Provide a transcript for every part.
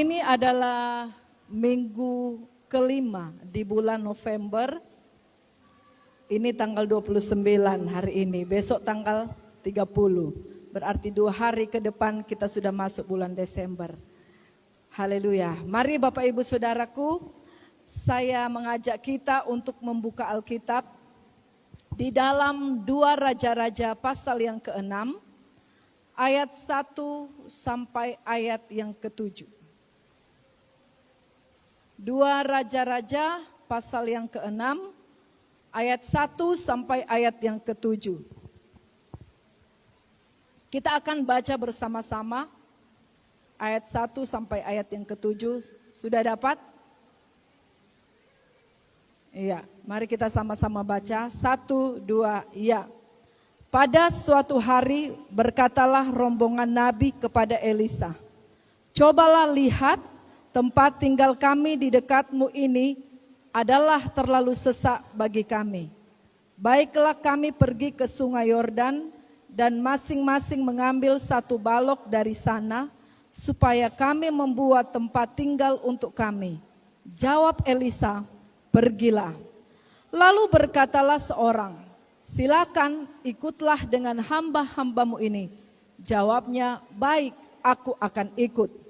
ini adalah minggu kelima di bulan November. Ini tanggal 29 hari ini, besok tanggal 30. Berarti 2 hari ke depan kita sudah masuk bulan Desember. Haleluya. Mari Bapak Ibu Saudaraku, saya mengajak kita untuk membuka Alkitab di dalam 2 Raja-Raja pasal yang ke-6. Ayat 1 sampai ayat yang ke-7. 2 Raja-Raja pasal yang ke-6 ayat 1 sampai ayat yang ke-7. Kita akan baca bersama-sama ayat 1 sampai ayat yang ke-7. Sudah dapat? Iya, mari kita sama-sama baca. 1, 2, iya. Pada suatu hari berkatalah rombongan Nabi kepada Elisa, "Cobalah lihat, tempat tinggal kami di dekatmu ini adalah terlalu sesak bagi kami. Baiklah kami pergi ke sungai Yordan dan masing-masing mengambil 1 balok dari sana, supaya kami membuat tempat tinggal untuk kami." Jawab Elisa, "Pergilah." Lalu berkatalah seorang, "Silakan ikutlah dengan hamba-hambamu ini." Jawabnya, "Baik, aku akan ikut."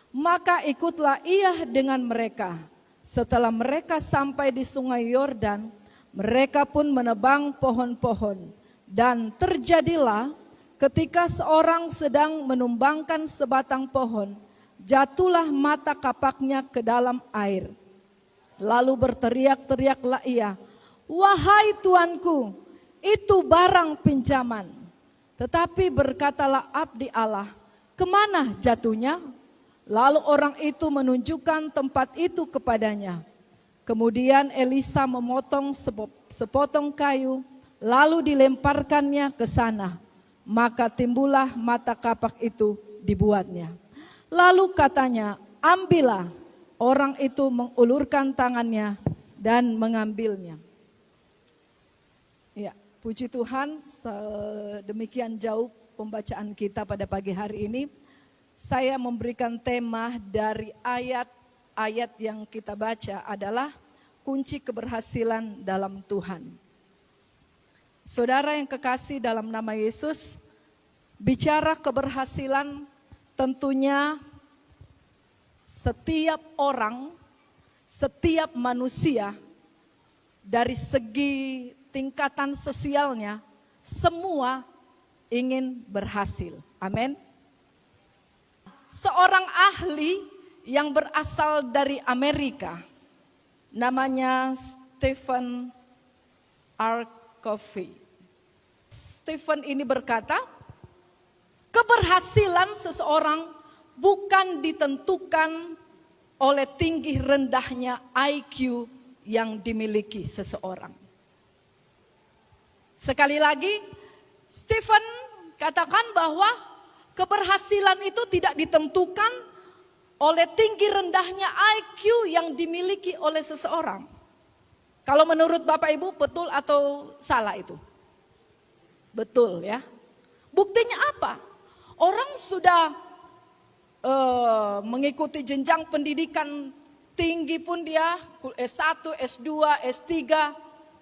Maka ikutlah ia dengan mereka. Setelah mereka sampai di sungai Yordan, mereka pun menebang pohon-pohon. Dan terjadilah ketika seorang sedang menumbangkan sebatang pohon, jatuhlah mata kapaknya ke dalam air. Lalu berteriak-teriaklah ia, "Wahai tuanku, itu barang pinjaman." Tetapi berkatalah abdi Allah, "Kemana jatuhnya?" Lalu orang itu menunjukkan tempat itu kepadanya. Kemudian Elisa memotong sepotong kayu, lalu dilemparkannya ke sana. Maka timbullah mata kapak itu dibuatnya. Lalu katanya, "Ambillah." Orang itu mengulurkan tangannya dan mengambilnya. Ya, puji Tuhan, demikian jauh pembacaan kita pada pagi hari ini. Saya memberikan tema dari ayat-ayat yang kita baca adalah kunci keberhasilan dalam Tuhan. Saudara yang kekasih dalam nama Yesus, bicara keberhasilan tentunya setiap orang, setiap manusia dari segi tingkatan sosialnya semua ingin berhasil. Amin. Seorang ahli yang berasal dari Amerika, namanya Stephen R. Covey. Stephen ini berkata, keberhasilan seseorang bukan ditentukan oleh tinggi rendahnya IQ yang dimiliki seseorang. Sekali lagi, Stephen katakan bahwa keberhasilan itu tidak ditentukan oleh tinggi rendahnya IQ yang dimiliki oleh seseorang. Kalau menurut Bapak Ibu betul atau salah itu? Betul ya. Buktinya apa? Orang sudah mengikuti jenjang pendidikan tinggi pun dia S1, S2, S3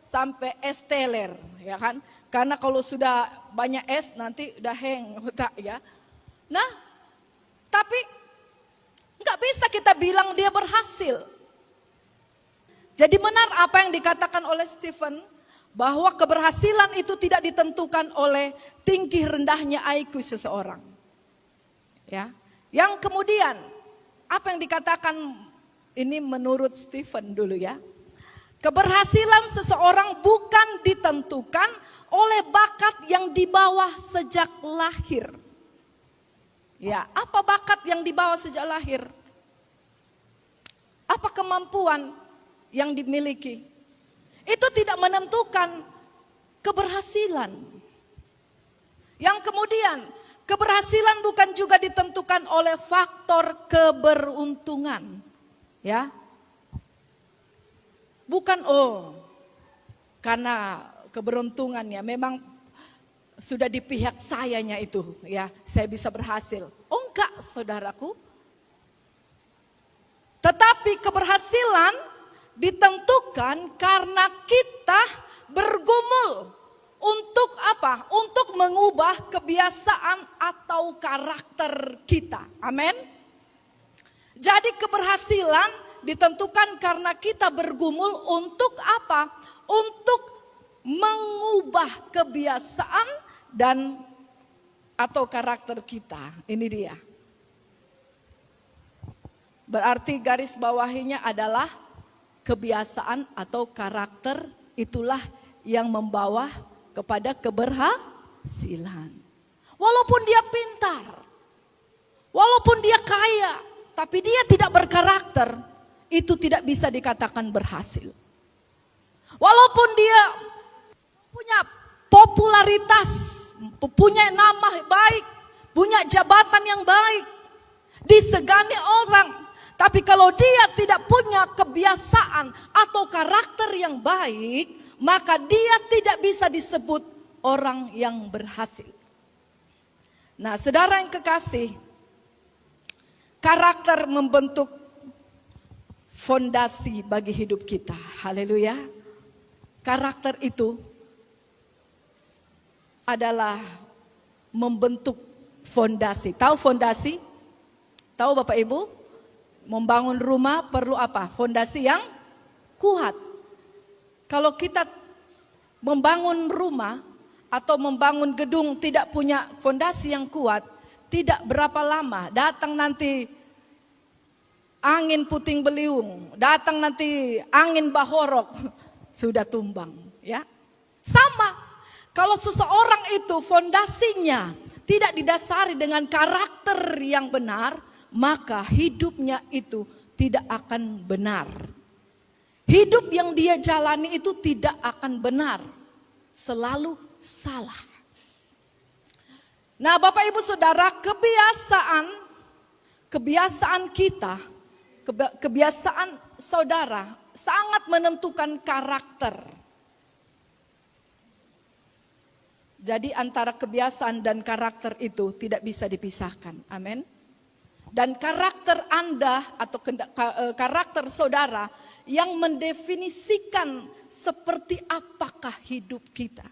sampai S-teler, ya kan? Karena kalau sudah banyak S nanti udah hang otak ya. Nah, tapi nggak bisa kita bilang dia berhasil. Jadi benar apa yang dikatakan oleh Stephen, bahwa keberhasilan itu tidak ditentukan oleh tinggi rendahnya IQ seseorang. Ya. Yang kemudian, apa yang dikatakan ini menurut Stephen dulu ya. Keberhasilan seseorang bukan ditentukan oleh bakat yang dibawa sejak lahir. Ya, apa bakat yang dibawa sejak lahir? Apa kemampuan yang dimiliki? Itu tidak menentukan keberhasilan. Yang kemudian, keberhasilan bukan juga ditentukan oleh faktor keberuntungan. Ya. Bukan karena keberuntungannya memang sudah di pihak sayanya itu ya, saya bisa berhasil. Oh enggak, saudaraku. Tetapi keberhasilan ditentukan karena kita bergumul. Untuk apa? Untuk mengubah kebiasaan atau karakter kita. Amin. Jadi keberhasilan ditentukan karena kita bergumul untuk apa? Untuk mengubah kebiasaan dan atau karakter kita. Ini dia. Berarti garis bawahinya adalah kebiasaan atau karakter itulah yang membawa kepada keberhasilan. Walaupun dia pintar, walaupun dia kaya, tapi dia tidak berkarakter, itu tidak bisa dikatakan berhasil. Walaupun dia punya popularitas, punya nama baik, punya jabatan yang baik, disegani orang, tapi kalau dia tidak punya kebiasaan atau karakter yang baik, maka dia tidak bisa disebut orang yang berhasil. Nah, saudara yang kekasih, karakter membentuk fondasi bagi hidup kita. Haleluya. Karakter itu adalah membentuk fondasi. Tahu fondasi? Tahu Bapak Ibu? Membangun rumah perlu apa? Fondasi yang kuat. Kalau kita membangun rumah atau membangun gedung tidak punya fondasi yang kuat, tidak berapa lama datang nanti angin puting beliung, datang nanti angin bahorok, sudah tumbang, ya. Sama, kalau seseorang itu fondasinya tidak didasari dengan karakter yang benar, maka hidupnya itu tidak akan benar. Hidup yang dia jalani itu tidak akan benar, selalu salah. Nah, Bapak Ibu Saudara, kebiasaan kita, kebiasaan saudara sangat menentukan karakter. Jadi antara kebiasaan dan karakter itu tidak bisa dipisahkan. Amin. Dan karakter Anda atau karakter saudara yang mendefinisikan seperti apakah hidup kita.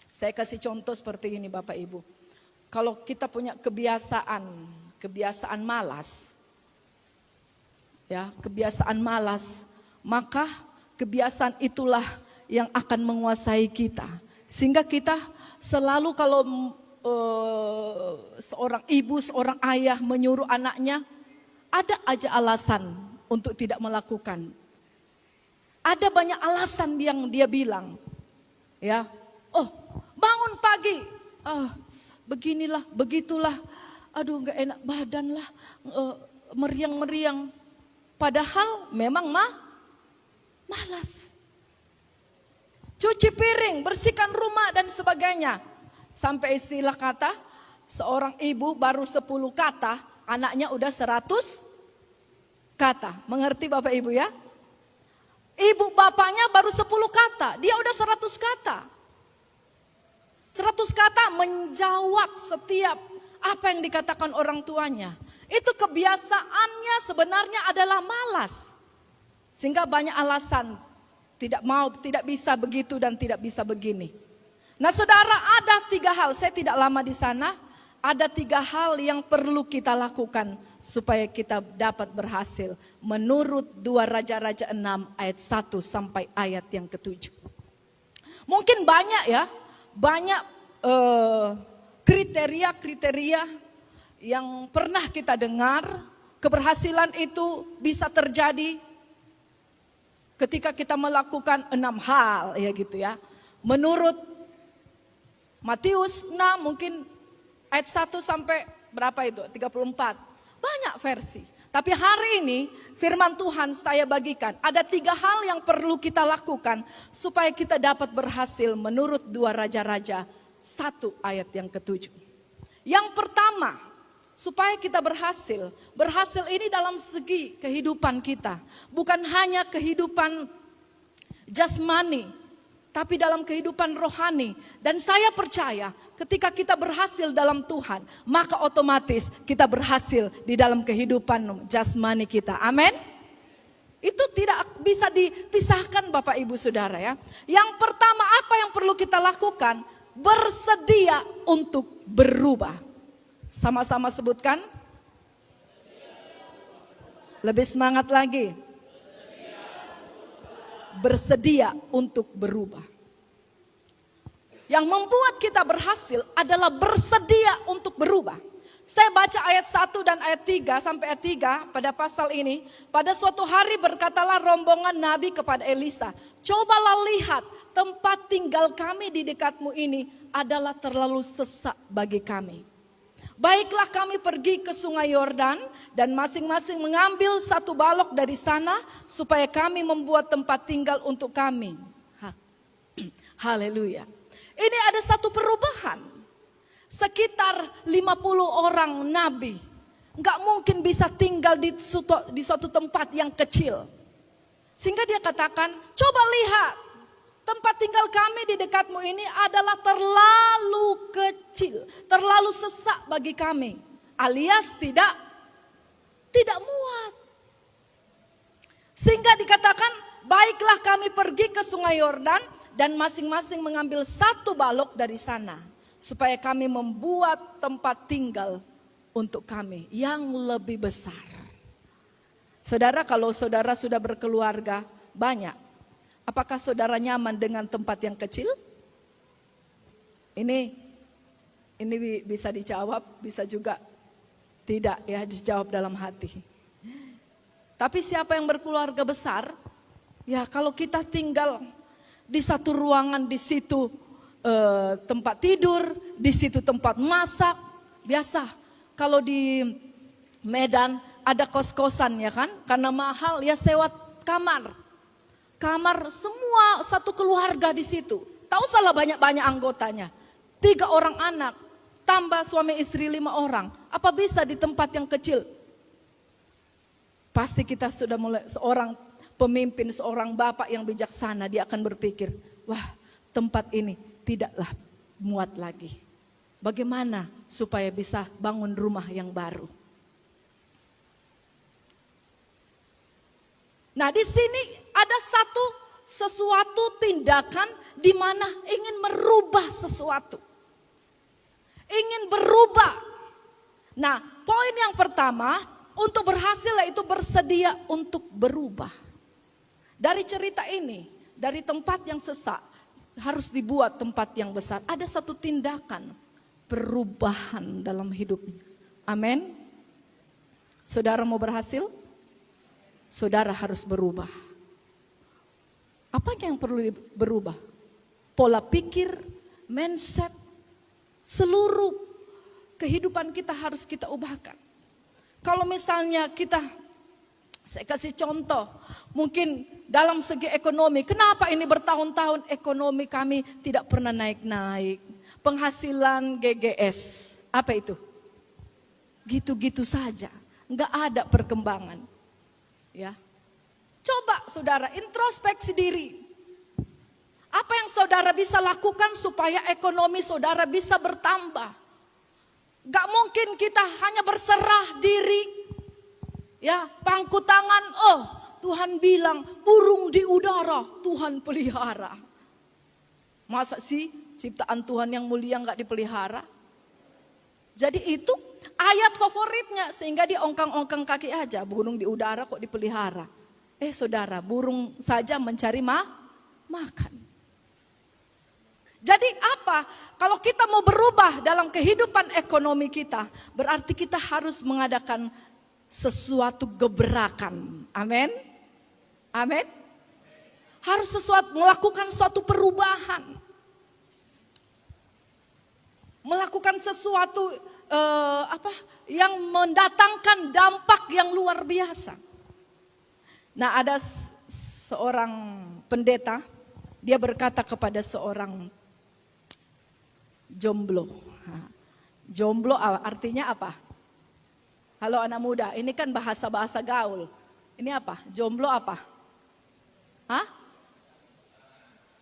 Saya kasih contoh seperti ini Bapak Ibu. Kalau kita punya kebiasaan malas, ya, kebiasaan malas, maka kebiasaan itulah yang akan menguasai kita. Sehingga kita selalu kalau seorang ibu, seorang ayah menyuruh anaknya, ada aja alasan untuk tidak melakukan. Ada banyak alasan yang dia bilang, ya, oh bangun pagi, beginilah, begitulah, aduh nggak enak badan lah, meriang-meriang. Padahal memang malas. Cuci piring, bersihkan rumah dan sebagainya. Sampai istilah kata, seorang ibu baru 10 kata, anaknya udah 100 kata. Mengerti Bapak Ibu ya? Ibu bapaknya baru 10 kata, dia udah 100 kata. 100 kata menjawab setiap apa yang dikatakan orang tuanya. Itu kebiasaannya sebenarnya adalah malas. Sehingga banyak alasan, tidak mau, tidak bisa begitu dan tidak bisa begini. Nah saudara, ada 3 hal, saya tidak lama di sana, ada 3 hal yang perlu kita lakukan supaya kita dapat berhasil. Menurut 2 Raja-Raja 6 ayat 1 sampai ayat yang ke-7. Mungkin banyak ya, banyak kriteria-kriteria yang pernah kita dengar. Keberhasilan itu bisa terjadi ketika kita melakukan 6 hal ya gitu ya. Menurut Matius 6 mungkin ayat 1 sampai berapa itu? 34. Banyak versi. Tapi hari ini firman Tuhan saya bagikan. Ada 3 hal yang perlu kita lakukan supaya kita dapat berhasil menurut 2 Raja-Raja 1 ayat yang ke-7. Yang pertama, supaya kita berhasil. Berhasil ini dalam segi kehidupan kita. Bukan hanya kehidupan jasmani. tapi dalam kehidupan rohani. Dan saya percaya ketika kita berhasil dalam Tuhan, maka otomatis kita berhasil di dalam kehidupan jasmani kita. Amin. Itu tidak bisa dipisahkan Bapak Ibu Saudara ya. Yang pertama apa yang perlu kita lakukan? Bersedia untuk berubah. Sama-sama sebutkan. Lebih semangat lagi. Bersedia untuk berubah. Yang membuat kita berhasil adalah bersedia untuk berubah. Saya baca ayat 1 dan ayat 3 sampai ayat 3 pada pasal ini. Pada suatu hari berkatalah rombongan Nabi kepada Elisa, cobalah lihat tempat tinggal kami di dekatmu ini adalah terlalu sesak bagi kami. Baiklah kami pergi ke sungai Yordan dan masing-masing mengambil satu balok dari sana supaya kami membuat tempat tinggal untuk kami. Haleluya. Ini ada satu perubahan. Sekitar 50 orang nabi nggak mungkin bisa tinggal di suatu tempat yang kecil. Sehingga dia katakan, coba lihat. Tempat tinggal kami di dekatmu ini adalah terlalu kecil, terlalu sesak bagi kami. Alias tidak muat. Sehingga dikatakan, baiklah kami pergi ke sungai Yordan dan masing-masing mengambil satu balok dari sana. Supaya kami membuat tempat tinggal untuk kami yang lebih besar. Saudara, kalau saudara sudah berkeluarga banyak, apakah saudara nyaman dengan tempat yang kecil? Ini bisa dijawab, bisa juga tidak ya dijawab dalam hati. Tapi siapa yang berkeluarga besar, ya kalau kita tinggal di satu ruangan, di situ tempat tidur, di situ tempat masak, biasa. Kalau di Medan ada kos-kosan ya kan, karena mahal ya sewa kamar. Kamar semua satu keluarga di situ. Tak usahlah banyak-banyak anggotanya. 3 orang anak, tambah suami istri 5 orang. Apa bisa di tempat yang kecil? Pasti kita sudah mulai, seorang pemimpin, seorang bapak yang bijaksana, dia akan berpikir, wah tempat ini tidaklah muat lagi. Bagaimana supaya bisa bangun rumah yang baru? Nah, di sini ada sesuatu tindakan di mana ingin merubah sesuatu. Ingin berubah. Nah, poin yang pertama untuk berhasil yaitu bersedia untuk berubah. Dari cerita ini, dari tempat yang sesak harus dibuat tempat yang besar. Ada satu tindakan perubahan dalam hidupnya. Amin. Saudara mau berhasil? Saudara harus berubah. Apa yang perlu berubah? Pola pikir, mindset, seluruh kehidupan kita harus kita ubahkan. Kalau misalnya saya kasih contoh, mungkin dalam segi ekonomi, kenapa ini bertahun-tahun ekonomi kami tidak pernah naik-naik? Penghasilan GGS, apa itu? Gitu-gitu saja, nggak ada perkembangan. Ya, coba saudara introspeksi diri. Apa yang saudara bisa lakukan supaya ekonomi saudara bisa bertambah? Gak mungkin kita hanya berserah diri. Ya, pangku tangan, oh Tuhan bilang burung di udara Tuhan pelihara. Masa sih ciptaan Tuhan yang mulia gak dipelihara? Jadi itu ayat favoritnya, sehingga dia ongkang-ongkang kaki aja, burung di udara kok dipelihara. Saudara, burung saja mencari makan. Jadi apa? Kalau kita mau berubah dalam kehidupan ekonomi kita, berarti kita harus mengadakan sesuatu gebrakan. Amin. Amin. Harus melakukan suatu perubahan. Melakukan sesuatu yang mendatangkan dampak yang luar biasa. Nah, ada seorang pendeta, dia berkata kepada seorang jomblo. Jomblo artinya apa? Halo anak muda, ini kan bahasa-bahasa gaul. Ini apa? Jomblo apa? Hah?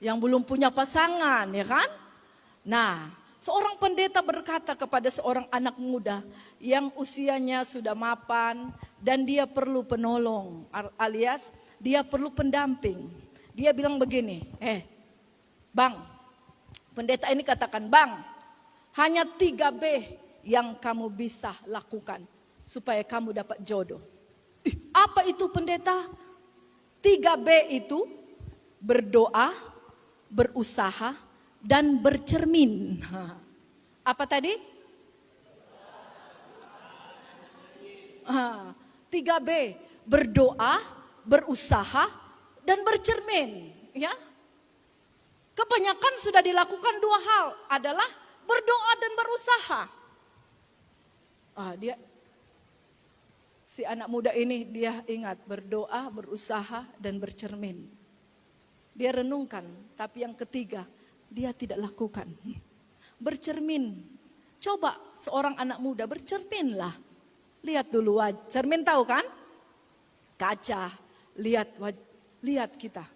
yang belum punya pasangan, ya kan? Nah, seorang pendeta berkata kepada seorang anak muda yang usianya sudah mapan dan dia perlu penolong, alias dia perlu pendamping. Dia bilang begini, Bang, pendeta ini katakan, Bang, hanya 3B yang kamu bisa lakukan supaya kamu dapat jodoh. Apa itu pendeta? 3B itu berdoa, berusaha, dan bercermin. Apa tadi? 3B, berdoa, berusaha, dan bercermin. Ya, kebanyakan sudah dilakukan 2 hal, adalah berdoa dan berusaha. Si anak muda ini dia ingat berdoa, berusaha, dan bercermin. Dia renungkan, tapi yang ketiga dia tidak lakukan. Bercermin. Coba seorang anak muda bercerminlah. Lihat dulu cermin, tahu kan? Kaca. Lihat kita.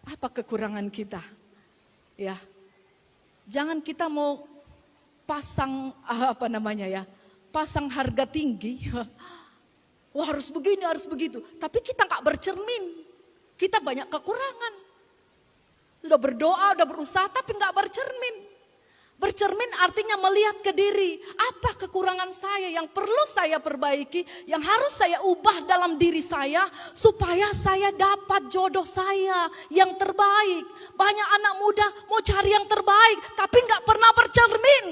Apa kekurangan kita? Ya. Jangan kita mau pasang pasang harga tinggi. Wah, harus begini, harus begitu. Tapi kita nggak bercermin. Kita banyak kekurangan. Sudah berdoa, sudah berusaha, tapi nggak bercermin. Bercermin artinya melihat ke diri. Apa kekurangan saya yang perlu saya perbaiki, yang harus saya ubah dalam diri saya, supaya saya dapat jodoh saya yang terbaik. Banyak anak muda mau cari yang terbaik, tapi nggak pernah bercermin.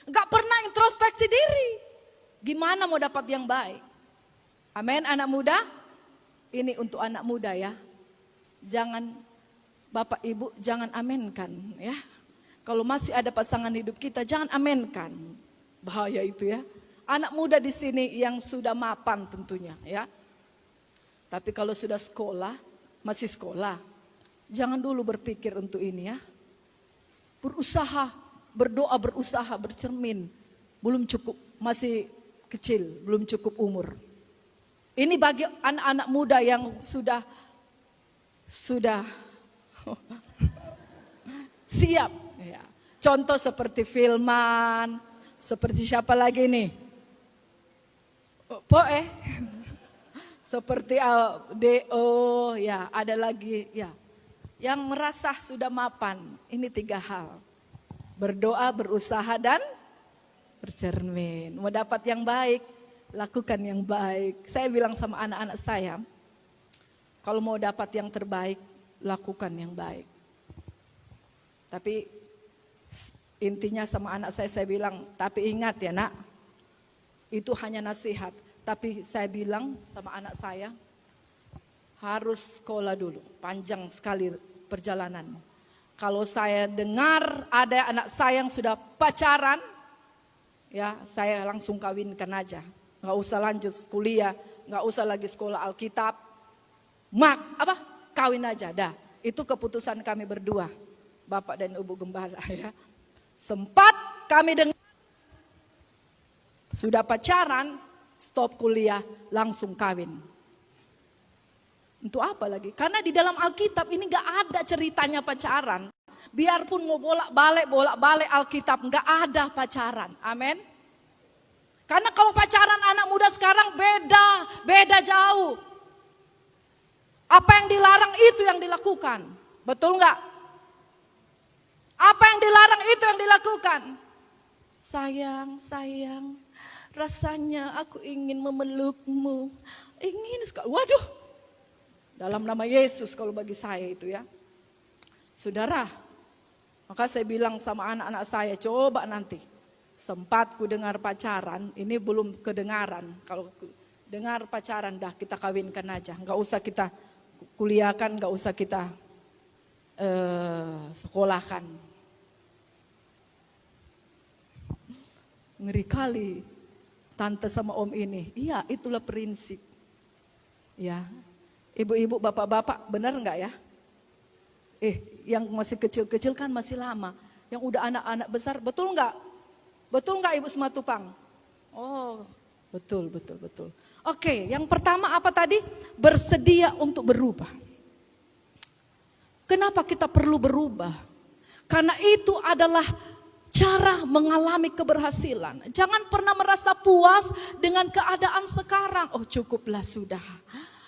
Nggak pernah introspeksi diri. Gimana mau dapat yang baik? Amin, anak muda. Ini untuk anak muda ya. Jangan, Bapak Ibu jangan amenkan ya. Kalau masih ada pasangan hidup kita jangan amenkan. Bahaya itu ya. Anak muda di sini yang sudah mapan tentunya ya. Tapi kalau sudah sekolah, masih sekolah, jangan dulu berpikir untuk ini ya. Berusaha, berdoa, berusaha, bercermin. Belum cukup, masih kecil, belum cukup umur. Ini bagi anak-anak muda yang sudah siap. Ya. Contoh seperti Filman, seperti siapa lagi nih? Seperti DO, ya ada lagi ya. Yang merasa sudah mapan, ini 3 hal. Berdoa, berusaha, dan bercermin. Mau dapat yang baik, lakukan yang baik. Saya bilang sama anak-anak saya, kalau mau dapat yang terbaik, lakukan yang baik. Tapi intinya sama anak saya bilang, tapi ingat ya nak, itu hanya nasihat. Tapi saya bilang sama anak saya, harus sekolah dulu, panjang sekali perjalananmu. Kalau saya dengar ada anak saya yang sudah pacaran, ya saya langsung kawinkan aja. Nggak usah lanjut kuliah, nggak usah lagi sekolah Alkitab. Kawin aja dah. Itu keputusan kami berdua, Bapak dan Ibu Gembala ya. Sempat kami dengar sudah pacaran, stop kuliah, langsung kawin. Untuk apa lagi? Karena di dalam Alkitab ini gak ada ceritanya pacaran. Biarpun mau bolak-balik Alkitab, gak ada pacaran. Amin. Karena kalau pacaran anak muda sekarang beda jauh. Apa yang dilarang itu yang dilakukan. Betul gak? Apa yang dilarang itu yang dilakukan. Sayang, rasanya aku ingin memelukmu. Ingin sekali. Waduh. Dalam nama Yesus kalau bagi saya itu ya. Saudara, maka saya bilang sama anak-anak saya, coba nanti. Sempat ku dengar pacaran, ini belum kedengaran. Kalau dengar pacaran dah kita kawinkan aja. Gak usah kita kuliahkan, gak usah kita sekolahkan. Ngeri kali tante sama om ini. Iya, itulah prinsip. Ya, ibu-ibu, bapak-bapak, benar enggak ya? Yang masih kecil-kecil kan masih lama. Yang udah anak-anak besar, betul enggak? Betul enggak Ibu Sematupang? Oh, betul. Oke, yang pertama apa tadi? Bersedia untuk berubah. Kenapa kita perlu berubah? Karena itu adalah cara mengalami keberhasilan. Jangan pernah merasa puas dengan keadaan sekarang. Oh cukuplah sudah.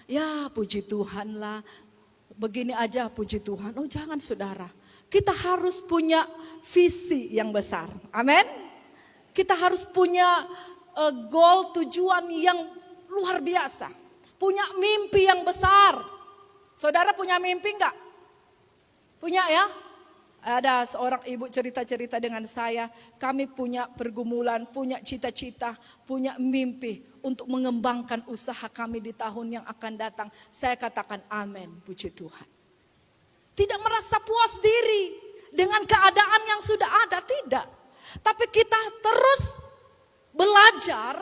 Ya puji Tuhan lah. Begini aja puji Tuhan. Oh jangan saudara. Kita harus punya visi yang besar. Amin. Kita harus punya goal, tujuan yang luar biasa. Punya mimpi yang besar. Saudara punya mimpi enggak? Punya ya? Ada seorang ibu cerita-cerita dengan saya, kami punya pergumulan, punya cita-cita, punya mimpi untuk mengembangkan usaha kami di tahun yang akan datang. Saya katakan amin, puji Tuhan. Tidak merasa puas diri dengan keadaan yang sudah ada, tidak. Tapi kita terus belajar,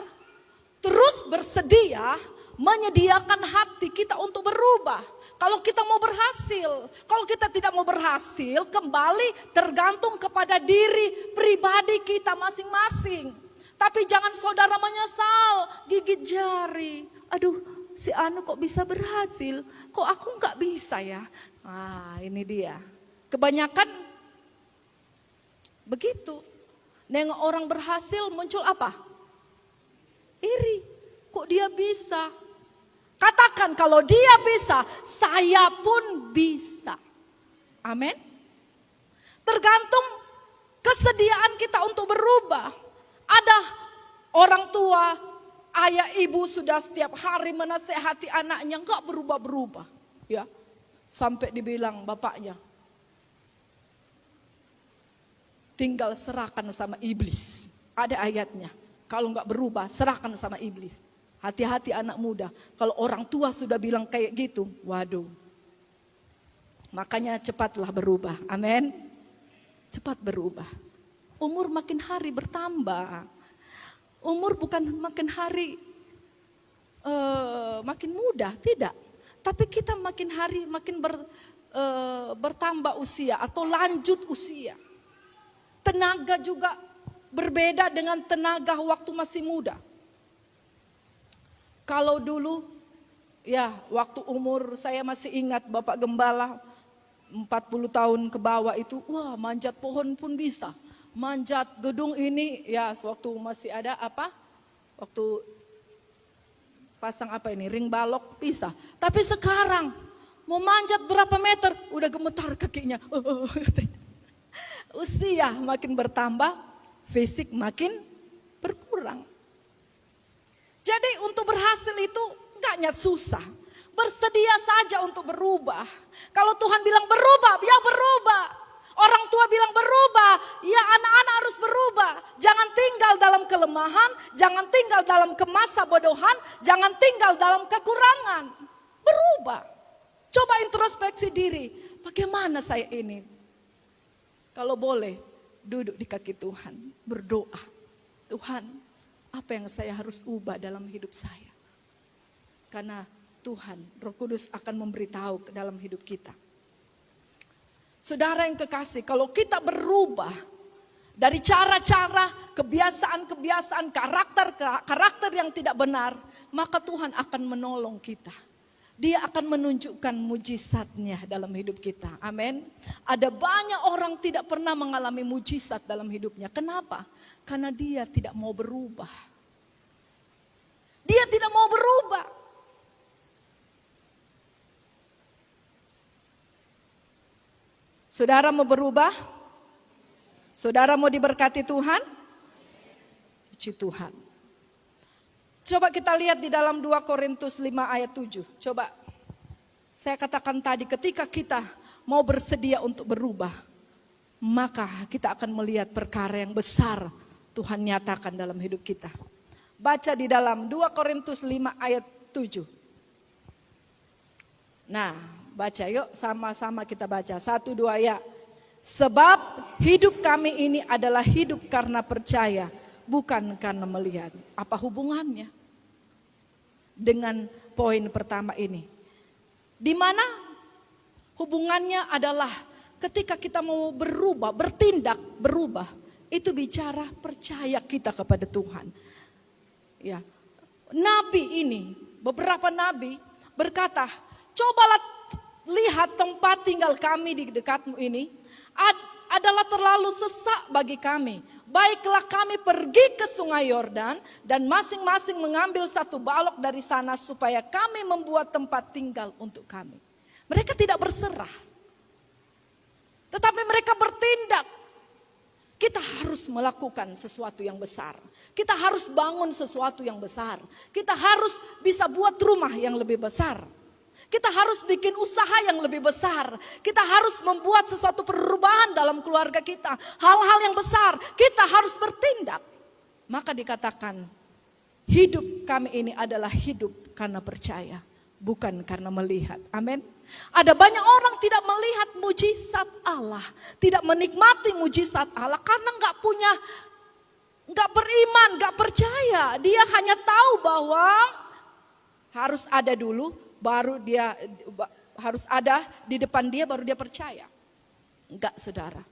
terus bersedia menyediakan hati kita untuk berubah. Kalau kita mau berhasil, kalau kita tidak mau berhasil, kembali tergantung kepada diri pribadi kita masing-masing. Tapi jangan saudara menyesal, gigit jari. Aduh, si Anu kok bisa berhasil, kok aku nggak bisa ya? Ah, ini dia. Kebanyakan begitu. Nengok orang berhasil muncul apa? Iri. Kok dia bisa? Katakan kalau dia bisa, saya pun bisa. Amin. Tergantung kesediaan kita untuk berubah. Ada orang tua, ayah ibu sudah setiap hari menasehati anaknya enggak berubah-berubah. Ya. Sampai dibilang bapaknya, tinggal serahkan sama iblis. Ada ayatnya. Kalau enggak berubah, serahkan sama iblis. Hati-hati anak muda, kalau orang tua sudah bilang kayak gitu, waduh. Makanya cepatlah berubah, amin. Cepat berubah. Umur makin hari bertambah. Umur bukan makin hari makin muda, tidak. Tapi kita makin hari makin bertambah usia atau lanjut usia. Tenaga juga berbeda dengan tenaga waktu masih muda. Kalau dulu, ya waktu umur saya masih ingat Bapak Gembala 40 tahun ke bawah itu, wah manjat pohon pun bisa. Manjat gedung ini, ya waktu masih ada apa, waktu pasang apa ini, ring balok bisa. Tapi sekarang mau manjat berapa meter, udah gemetar kakinya. Usia makin bertambah, fisik makin berkurang. Jadi untuk berhasil itu enggaknya susah. Bersedia saja untuk berubah. Kalau Tuhan bilang berubah, ya berubah. Orang tua bilang berubah, ya anak-anak harus berubah. Jangan tinggal dalam kelemahan, jangan tinggal dalam kemasa bodohan, jangan tinggal dalam kekurangan. Berubah. Coba introspeksi diri, bagaimana saya ini? Kalau boleh, duduk di kaki Tuhan, berdoa. Tuhan, apa yang saya harus ubah dalam hidup saya? Karena Tuhan, Roh Kudus akan memberitahu ke dalam hidup kita. Saudara yang kekasih, kalau kita berubah dari cara-cara, kebiasaan-kebiasaan, karakter yang tidak benar, maka Tuhan akan menolong kita. Dia akan menunjukkan mujizatnya dalam hidup kita. Amin. Ada banyak orang tidak pernah mengalami mujizat dalam hidupnya. Kenapa? Karena dia tidak mau berubah. Dia tidak mau berubah. Saudara mau berubah? Saudara mau diberkati Tuhan? Puji Tuhan. Coba kita lihat di dalam 2 Korintus 5 ayat 7. Coba saya katakan tadi, ketika kita mau bersedia untuk berubah, maka kita akan melihat perkara yang besar Tuhan nyatakan dalam hidup kita. Baca di dalam 2 Korintus 5 ayat 7. Nah, baca yuk, sama-sama kita baca. 1, 2 ya. Sebab hidup kami ini adalah hidup karena percaya, bukan karena melihat. Apa hubungannya dengan poin pertama ini? Di mana hubungannya adalah ketika kita mau berubah, bertindak, berubah, itu bicara percaya kita kepada Tuhan. Ya, nabi ini, beberapa nabi berkata, cobalah lihat tempat tinggal kami di dekatmu ini adalah terlalu sesak bagi kami. Baiklah kami pergi ke sungai Yordan dan masing-masing mengambil satu balok dari sana supaya kami membuat tempat tinggal untuk kami. Mereka tidak berserah, tetapi mereka bertindak. Kita harus melakukan sesuatu yang besar. Kita harus bangun sesuatu yang besar. Kita harus bisa buat rumah yang lebih besar. Kita harus bikin usaha yang lebih besar. Kita harus membuat sesuatu perubahan dalam keluarga kita. Hal-hal yang besar, kita harus bertindak. Maka dikatakan, hidup kami ini adalah hidup karena percaya, bukan karena melihat. Amin. Ada banyak orang tidak melihat mujizat Allah, tidak menikmati mujizat Allah karena nggak beriman, nggak percaya. Dia hanya tahu bahwa harus ada dulu, baru dia harus ada di depan dia, baru dia percaya. Enggak, saudara.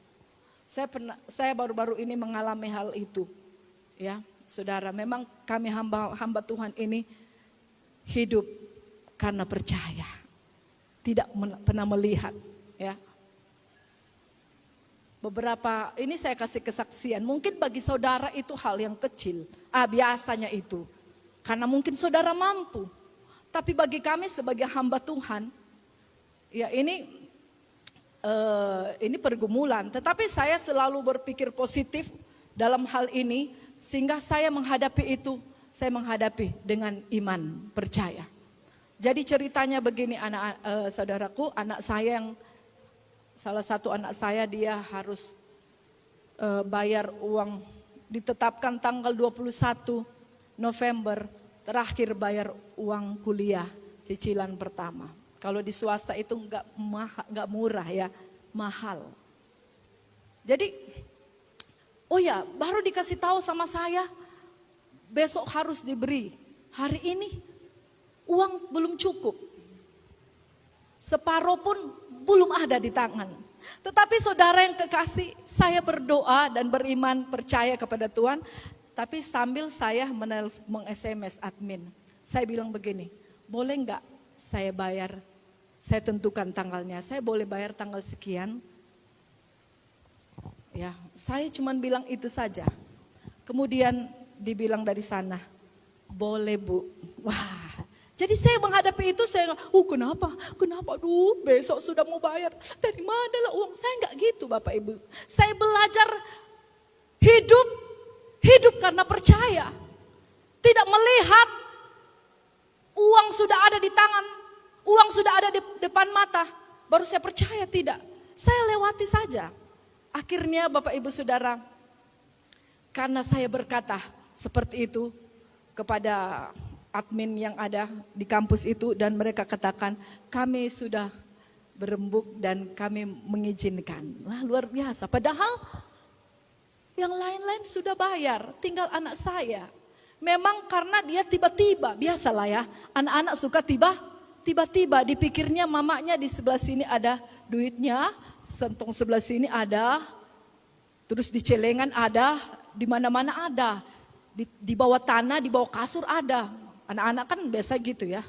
Saya baru-baru ini mengalami hal itu, ya, saudara. Memang kami hamba Tuhan ini hidup karena percaya, tidak pernah melihat, ya. Beberapa ini saya kasih kesaksian. Mungkin bagi saudara itu hal yang kecil, biasanya itu, karena mungkin saudara mampu. Tapi bagi kami sebagai hamba Tuhan, ya ini pergumulan. Tetapi saya selalu berpikir positif dalam hal ini, sehingga saya menghadapi itu, saya menghadapi dengan iman, percaya. Jadi ceritanya begini, saudaraku, anak saya salah satu anak saya dia harus bayar uang, ditetapkan tanggal 21 November. Terakhir bayar uang kuliah cicilan pertama. Kalau di swasta itu enggak murah ya, mahal. Jadi, baru dikasih tahu sama saya, besok harus diberi. Hari ini uang belum cukup. Separuh pun belum ada di tangan. Tetapi saudara yang kekasih, saya berdoa dan beriman percaya kepada Tuhan. Tapi sambil saya meng-SMS admin, saya bilang begini, boleh enggak saya bayar, saya tentukan tanggalnya, saya boleh bayar tanggal sekian. Ya, saya cuma bilang itu saja. Kemudian dibilang dari sana, boleh Bu. Wah, jadi saya menghadapi itu, saya kenapa? Besok sudah mau bayar, dari mana lah uang? Saya enggak gitu Bapak Ibu. Saya belajar hidup karena percaya. Tidak melihat uang sudah ada di tangan, uang sudah ada di depan mata, baru saya percaya, tidak. Saya lewati saja. Akhirnya Bapak Ibu Saudara, karena saya berkata seperti itu kepada admin yang ada di kampus itu, dan mereka katakan kami sudah berembuk dan kami mengizinkan. Wah, luar biasa. Padahal yang lain-lain sudah bayar, tinggal anak saya. Memang karena dia tiba-tiba, biasalah ya, anak-anak suka tiba-tiba dipikirnya mamanya di sebelah sini ada duitnya, sentong sebelah sini ada, terus di celengan ada, di mana-mana ada, di bawah tanah, di bawah kasur ada. Anak-anak kan biasa gitu ya.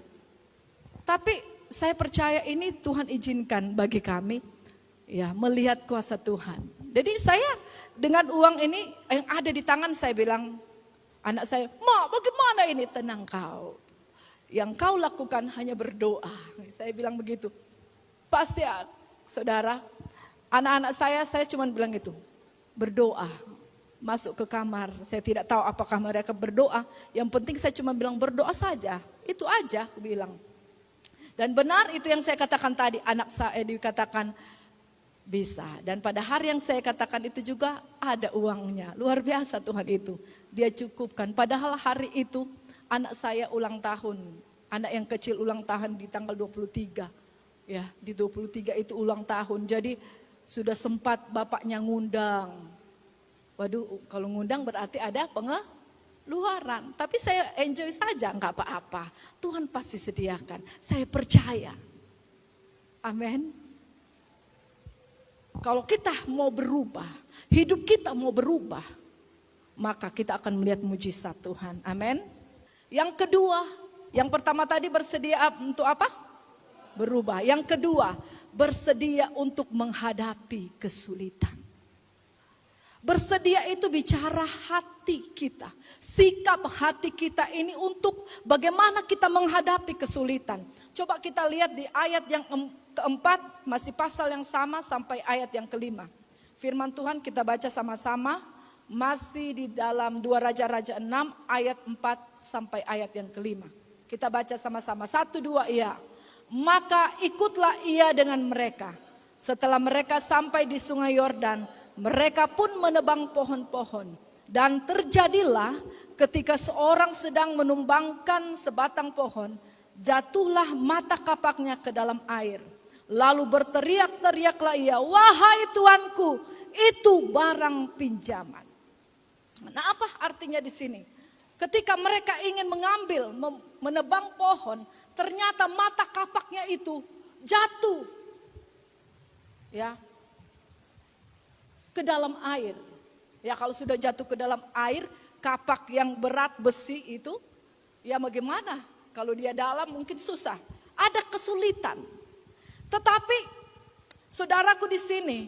Tapi saya percaya ini Tuhan izinkan bagi kami, ya, melihat kuasa Tuhan. Jadi saya dengan uang ini yang ada di tangan, saya bilang, anak saya, "Ma, bagaimana ini?" "Tenang kau. Yang kau lakukan hanya berdoa." Saya bilang begitu. Pasti saudara, anak-anak saya cuma bilang gitu, berdoa. Masuk ke kamar, saya tidak tahu apakah mereka berdoa. Yang penting saya cuma bilang berdoa saja. Itu aja aku bilang. Dan benar itu yang saya katakan tadi, anak saya dikatakan bisa. Dan pada hari yang saya katakan itu juga ada uangnya. Luar biasa Tuhan itu. Dia cukupkan. Padahal hari itu anak saya ulang tahun. Anak yang kecil ulang tahun di tanggal 23. Ya, di 23 itu ulang tahun. Jadi sudah sempat bapaknya ngundang. Waduh, kalau ngundang berarti ada pengeluaran. Tapi saya enjoy saja, enggak apa-apa. Tuhan pasti sediakan. Saya percaya. Amin. Kalau kita mau berubah, hidup kita mau berubah, maka kita akan melihat mujizat Tuhan. Amin. Yang kedua, yang pertama tadi bersedia untuk apa? berubah. Yang kedua, bersedia untuk menghadapi kesulitan. Bersedia itu bicara hati kita, sikap hati kita ini untuk bagaimana kita menghadapi kesulitan. Coba kita lihat di ayat yang keempat, masih pasal yang sama sampai ayat yang kelima. Firman Tuhan kita baca sama-sama, masih di dalam 2 Raja-Raja 6 ayat 4 sampai ayat yang kelima. Kita baca sama-sama, 1, 2, iya. Maka ikutlah ia dengan mereka. Setelah mereka sampai di sungai Yordan, mereka pun menebang pohon-pohon. Dan terjadilah ketika seorang sedang menumbangkan sebatang pohon, jatuhlah mata kapaknya ke dalam air. Lalu berteriak-teriaklah ia, wahai tuanku, itu barang pinjaman. Nah, apa artinya di sini? Ketika mereka ingin mengambil, menebang pohon, ternyata mata kapaknya itu jatuh, ya, ke dalam air. Ya, kalau sudah jatuh ke dalam air, kapak yang berat besi itu, ya bagaimana? Kalau dia dalam mungkin susah. Ada kesulitan. Tetapi saudaraku di sini,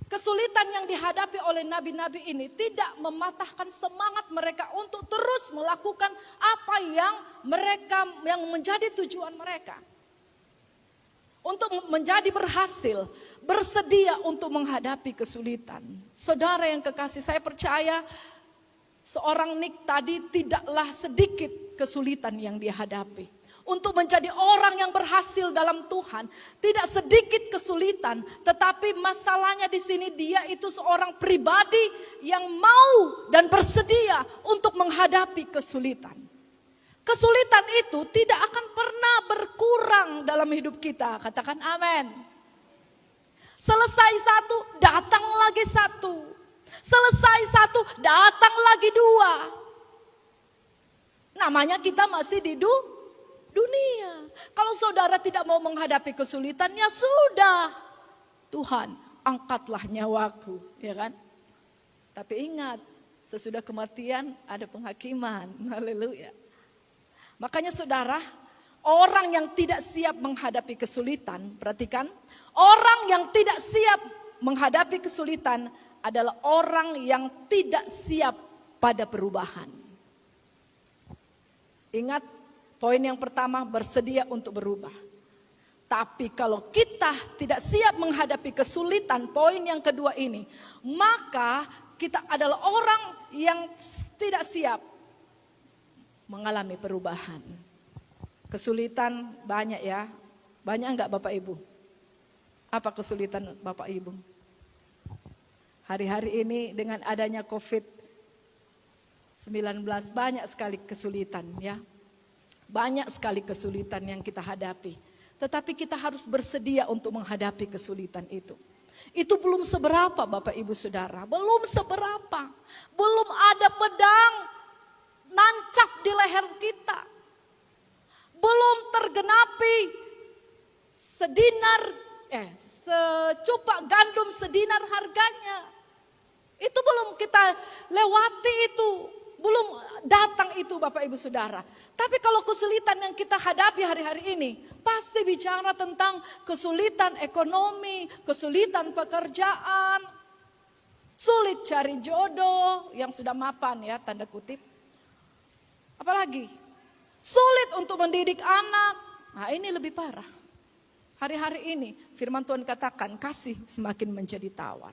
kesulitan yang dihadapi oleh nabi-nabi ini tidak mematahkan semangat mereka untuk terus melakukan apa yang menjadi tujuan mereka. Untuk menjadi berhasil, bersedia untuk menghadapi kesulitan. Saudara yang kekasih, saya percaya seorang Nick tadi tidaklah sedikit kesulitan yang dihadapi. Untuk menjadi orang yang berhasil dalam Tuhan, tidak sedikit kesulitan, tetapi masalahnya di sini dia itu seorang pribadi yang mau dan bersedia untuk menghadapi kesulitan. Kesulitan itu tidak akan pernah berkurang dalam hidup kita. Katakan amin. Selesai satu, datang lagi satu. Selesai satu, datang lagi dua. Namanya kita masih di dunia. Kalau saudara tidak mau menghadapi kesulitan, ya sudah. Tuhan, angkatlah nyawaku, ya kan? Tapi ingat, sesudah kematian ada penghakiman. Haleluya. Makanya saudara, orang yang tidak siap menghadapi kesulitan, perhatikan, orang yang tidak siap menghadapi kesulitan adalah orang yang tidak siap pada perubahan. Ingat, poin yang pertama, bersedia untuk berubah. Tapi kalau kita tidak siap menghadapi kesulitan, poin yang kedua ini, maka kita adalah orang yang tidak siap mengalami perubahan. Kesulitan banyak ya. Banyak enggak Bapak Ibu? Apa kesulitan Bapak Ibu? Hari-hari ini dengan adanya COVID-19 banyak sekali kesulitan ya. Banyak sekali kesulitan yang kita hadapi. Tetapi kita harus bersedia untuk menghadapi kesulitan itu. Itu belum seberapa Bapak Ibu Saudara. Belum seberapa. Belum ada pedang nancap di leher kita. Belum tergenapi secupak gandum sedinar harganya. Itu belum kita lewati itu. Belum datang itu Bapak Ibu Saudara. Tapi kalau kesulitan yang kita hadapi hari-hari ini, pasti bicara tentang kesulitan ekonomi, kesulitan pekerjaan, sulit cari jodoh yang sudah mapan ya, tanda kutip. Apalagi sulit untuk mendidik anak. Nah, ini lebih parah. Hari-hari ini firman Tuhan katakan kasih semakin menjadi tawar.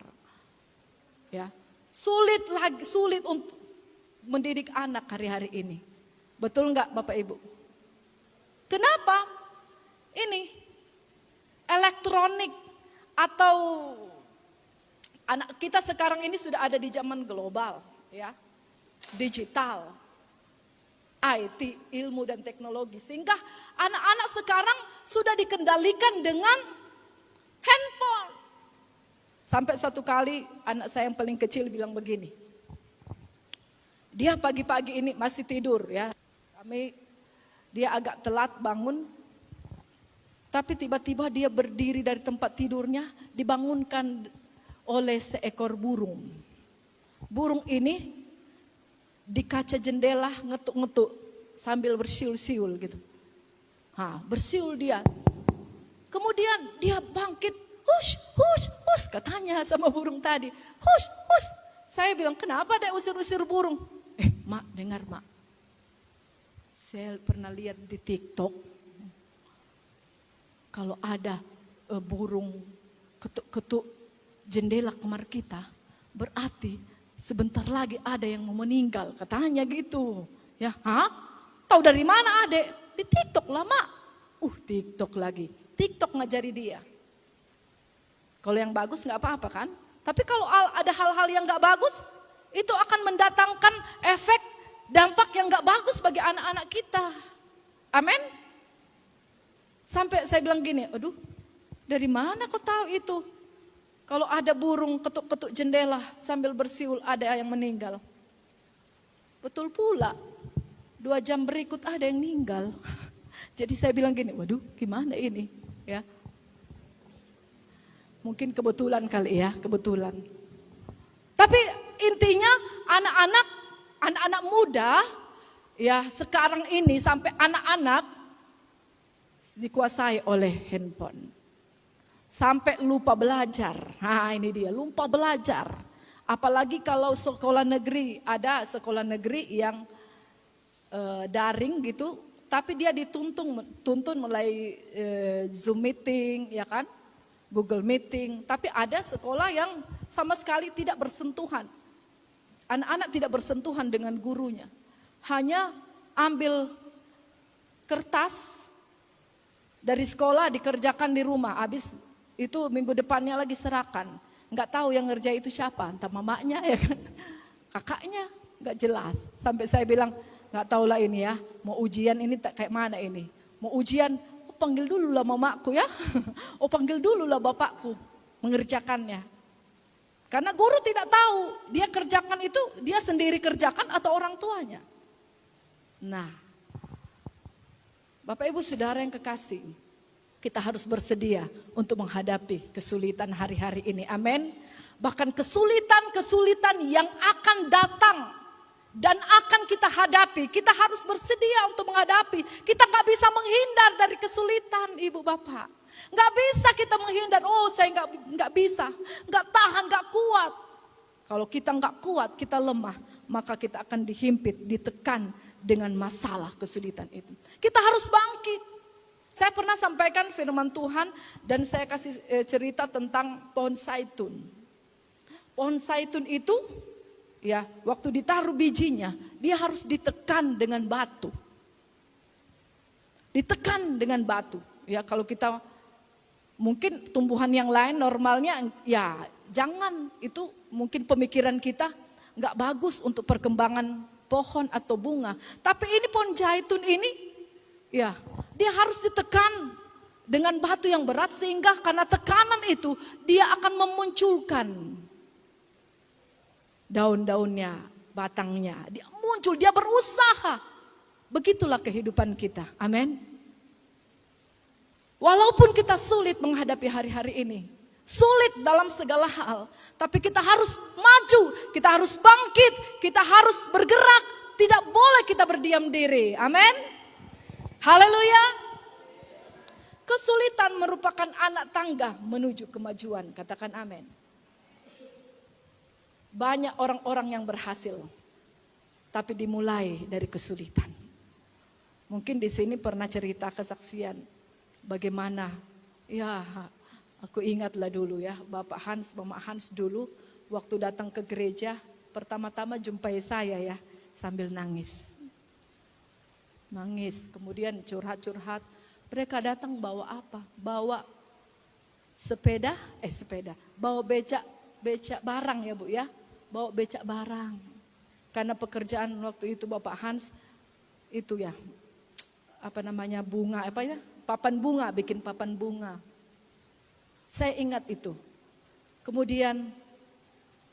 Ya. Sulit untuk mendidik anak hari-hari ini. Betul enggak Bapak Ibu? Kenapa? Ini elektronik atau anak kita sekarang ini sudah ada di zaman global, ya. Digital. IT, ilmu dan teknologi. Sehingga anak-anak sekarang sudah dikendalikan dengan handphone. Sampai satu kali anak saya yang paling kecil bilang begini. Dia pagi-pagi ini masih tidur ya. Dia agak telat bangun. Tapi tiba-tiba dia berdiri dari tempat tidurnya, dibangunkan oleh seekor burung. Burung ini di kaca jendela ngetuk-ngetuk sambil bersiul-siul gitu. Bersiul dia. Kemudian dia bangkit, hush, hush, hush, katanya sama burung tadi. Hush, hush. Saya bilang, kenapa dia usir-usir burung? Mak, dengar mak. Saya pernah lihat di TikTok, kalau ada burung ketuk-ketuk jendela kamar kita, berarti sebentar lagi ada yang mau meninggal, katanya gitu. Ya, tahu dari mana adek? Di TikTok lah mak. TikTok lagi. TikTok ngajari dia. Kalau yang bagus nggak apa-apa kan? Tapi kalau ada hal-hal yang nggak bagus, itu akan mendatangkan efek dampak yang nggak bagus bagi anak-anak kita. Amin. Sampai saya bilang gini, aduh, dari mana kau tahu itu? Kalau ada burung ketuk-ketuk jendela sambil bersiul ada yang meninggal. Betul pula. 2 jam berikut ada yang meninggal. Jadi saya bilang gini, waduh, gimana ini? Ya, mungkin kebetulan kali ya, kebetulan. Tapi intinya anak-anak muda ya sekarang ini sampai anak-anak dikuasai oleh handphone. Sampai lupa belajar. Ini dia, lupa belajar. Apalagi kalau sekolah negeri, ada sekolah negeri yang daring gitu. Tapi dia dituntun mulai Zoom meeting, ya kan? Google meeting. Tapi ada sekolah yang sama sekali tidak bersentuhan. Anak-anak tidak bersentuhan dengan gurunya. Hanya ambil kertas dari sekolah dikerjakan di rumah. Habis itu minggu depannya lagi serahkan. Nggak tahu yang ngerjain itu siapa. Entah mamanya ya kan. Kakaknya nggak jelas. Sampai saya bilang, nggak tahu lah ini ya, mau ujian ini tak kayak mana ini. Mau ujian, panggil dulu lah mamaku ya. Panggil dulu lah bapakku mengerjakannya. Karena guru tidak tahu, dia kerjakan itu, dia sendiri kerjakan atau orang tuanya. Nah, Bapak Ibu Saudara yang kekasih, kita harus bersedia untuk menghadapi kesulitan hari-hari ini. Amin. Bahkan kesulitan-kesulitan yang akan datang dan akan kita hadapi, kita harus bersedia untuk menghadapi. Kita gak bisa menghindar dari kesulitan, Ibu Bapak. Gak bisa kita menghindar, saya gak bisa, gak tahan, gak kuat. Kalau kita gak kuat, kita lemah, maka kita akan dihimpit, ditekan dengan masalah kesulitan itu. Kita harus bangkit. Saya pernah sampaikan firman Tuhan dan saya kasih cerita tentang pohon zaitun. Pohon zaitun itu, ya, waktu ditaruh bijinya, dia harus ditekan dengan batu. Ditekan dengan batu. Ya, kalau kita mungkin tumbuhan yang lain normalnya, ya jangan, itu mungkin pemikiran kita nggak bagus untuk perkembangan pohon atau bunga. Tapi ini pohon zaitun ini, ya, dia harus ditekan dengan batu yang berat sehingga karena tekanan itu dia akan memunculkan daun-daunnya, batangnya, dia muncul, dia berusaha. Begitulah kehidupan kita, amin. Walaupun kita sulit menghadapi hari-hari ini, sulit dalam segala hal, tapi kita harus maju, kita harus bangkit, kita harus bergerak, tidak boleh kita berdiam diri, amin. Haleluya. Kesulitan merupakan anak tangga menuju kemajuan, katakan amin. Banyak orang-orang yang berhasil, tapi dimulai dari kesulitan. Mungkin di sini pernah cerita kesaksian bagaimana, ya aku ingatlah dulu ya, Bapak Hans, Mama Hans dulu waktu datang ke gereja, pertama-tama jumpai saya ya, sambil nangis. Nangis, kemudian curhat-curhat. Mereka datang bawa apa? Bawa sepeda, bawa becak barang ya Bu ya. Bawa becak barang. Karena pekerjaan waktu itu Bapak Hans itu ya, bunga, papan bunga, bikin papan bunga. Saya ingat itu. Kemudian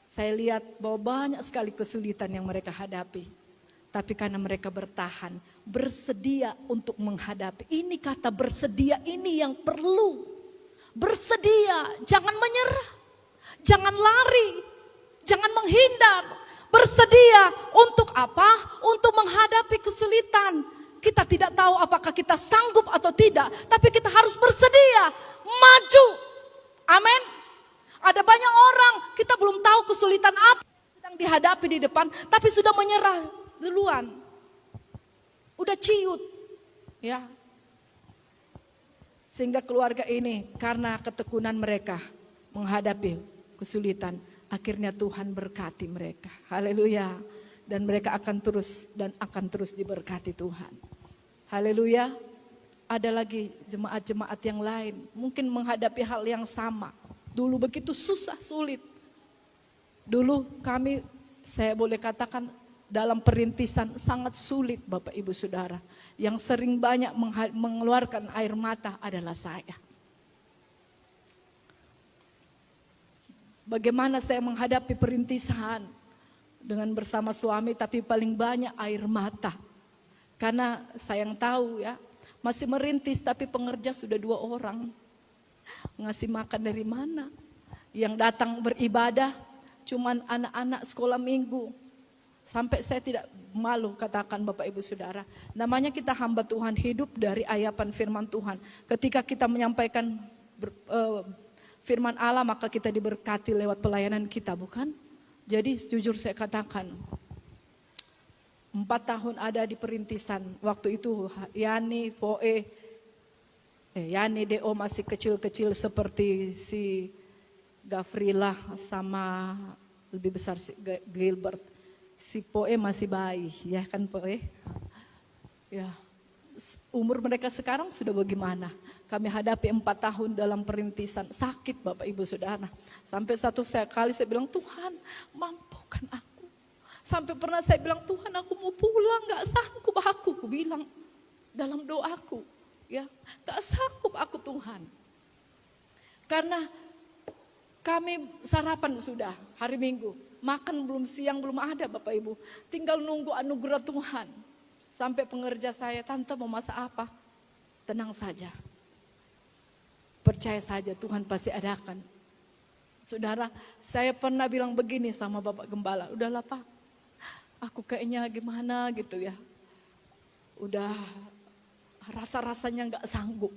saya lihat bahwa banyak sekali kesulitan yang mereka hadapi. Tapi karena mereka bertahan, bersedia untuk menghadapi. Ini kata bersedia ini yang perlu. Bersedia, jangan menyerah, jangan lari. Jangan menghindar, bersedia untuk apa? Untuk menghadapi kesulitan. kita tidak tahu apakah kita sanggup atau tidak, tapi kita harus bersedia maju. Amin. Ada banyak orang, kita belum tahu kesulitan apa yang sedang dihadapi di depan, tapi sudah menyerah duluan. Udah ciut, ya. Sehingga keluarga ini karena ketekunan mereka menghadapi kesulitan, akhirnya Tuhan berkati mereka. Haleluya. Dan mereka akan terus diberkati Tuhan. Haleluya. Ada lagi jemaat-jemaat yang lain mungkin menghadapi hal yang sama. Dulu begitu susah, sulit. Dulu saya boleh katakan dalam perintisan sangat sulit Bapak Ibu Saudara. Yang sering banyak mengeluarkan air mata adalah saya. Bagaimana saya menghadapi perintisan dengan bersama suami, tapi paling banyak air mata. Karena saya yang tahu ya, masih merintis tapi pengerja sudah 2 orang. Ngasih makan dari mana? Yang datang beribadah cuman anak-anak sekolah minggu. Sampai saya tidak malu katakan Bapak Ibu Saudara. Namanya kita hamba Tuhan, hidup dari ayapan firman Tuhan. Ketika kita menyampaikan firman Allah, maka kita diberkati lewat pelayanan kita, bukan? Jadi jujur saya katakan, 4 tahun ada di perintisan. Waktu itu Yani, Poe, Yani, Deo masih kecil-kecil seperti si Gafrila sama lebih besar si Gilbert. Si Poe masih bayi, ya kan Poe? Ya, umur mereka sekarang sudah bagaimana? Kami hadapi 4 tahun dalam perintisan, sakit Bapak Ibu Saudara. Sampai satu kali saya bilang, Tuhan mampukan aku. Sampai pernah saya bilang, Tuhan aku mau pulang, gak sanggup aku bilang dalam doaku. Ya, gak sanggup aku Tuhan. Karena kami sarapan sudah hari Minggu. Makan belum, siang belum ada Bapak Ibu. Tinggal nunggu anugerah Tuhan. Sampai pengerja saya, Tante mau masak apa? Tenang saja. Percaya saja Tuhan pasti adakan. Saudara, saya pernah bilang begini sama Bapak Gembala. Udahlah Pak, aku kayaknya gimana gitu ya. Udah rasa-rasanya gak sanggup.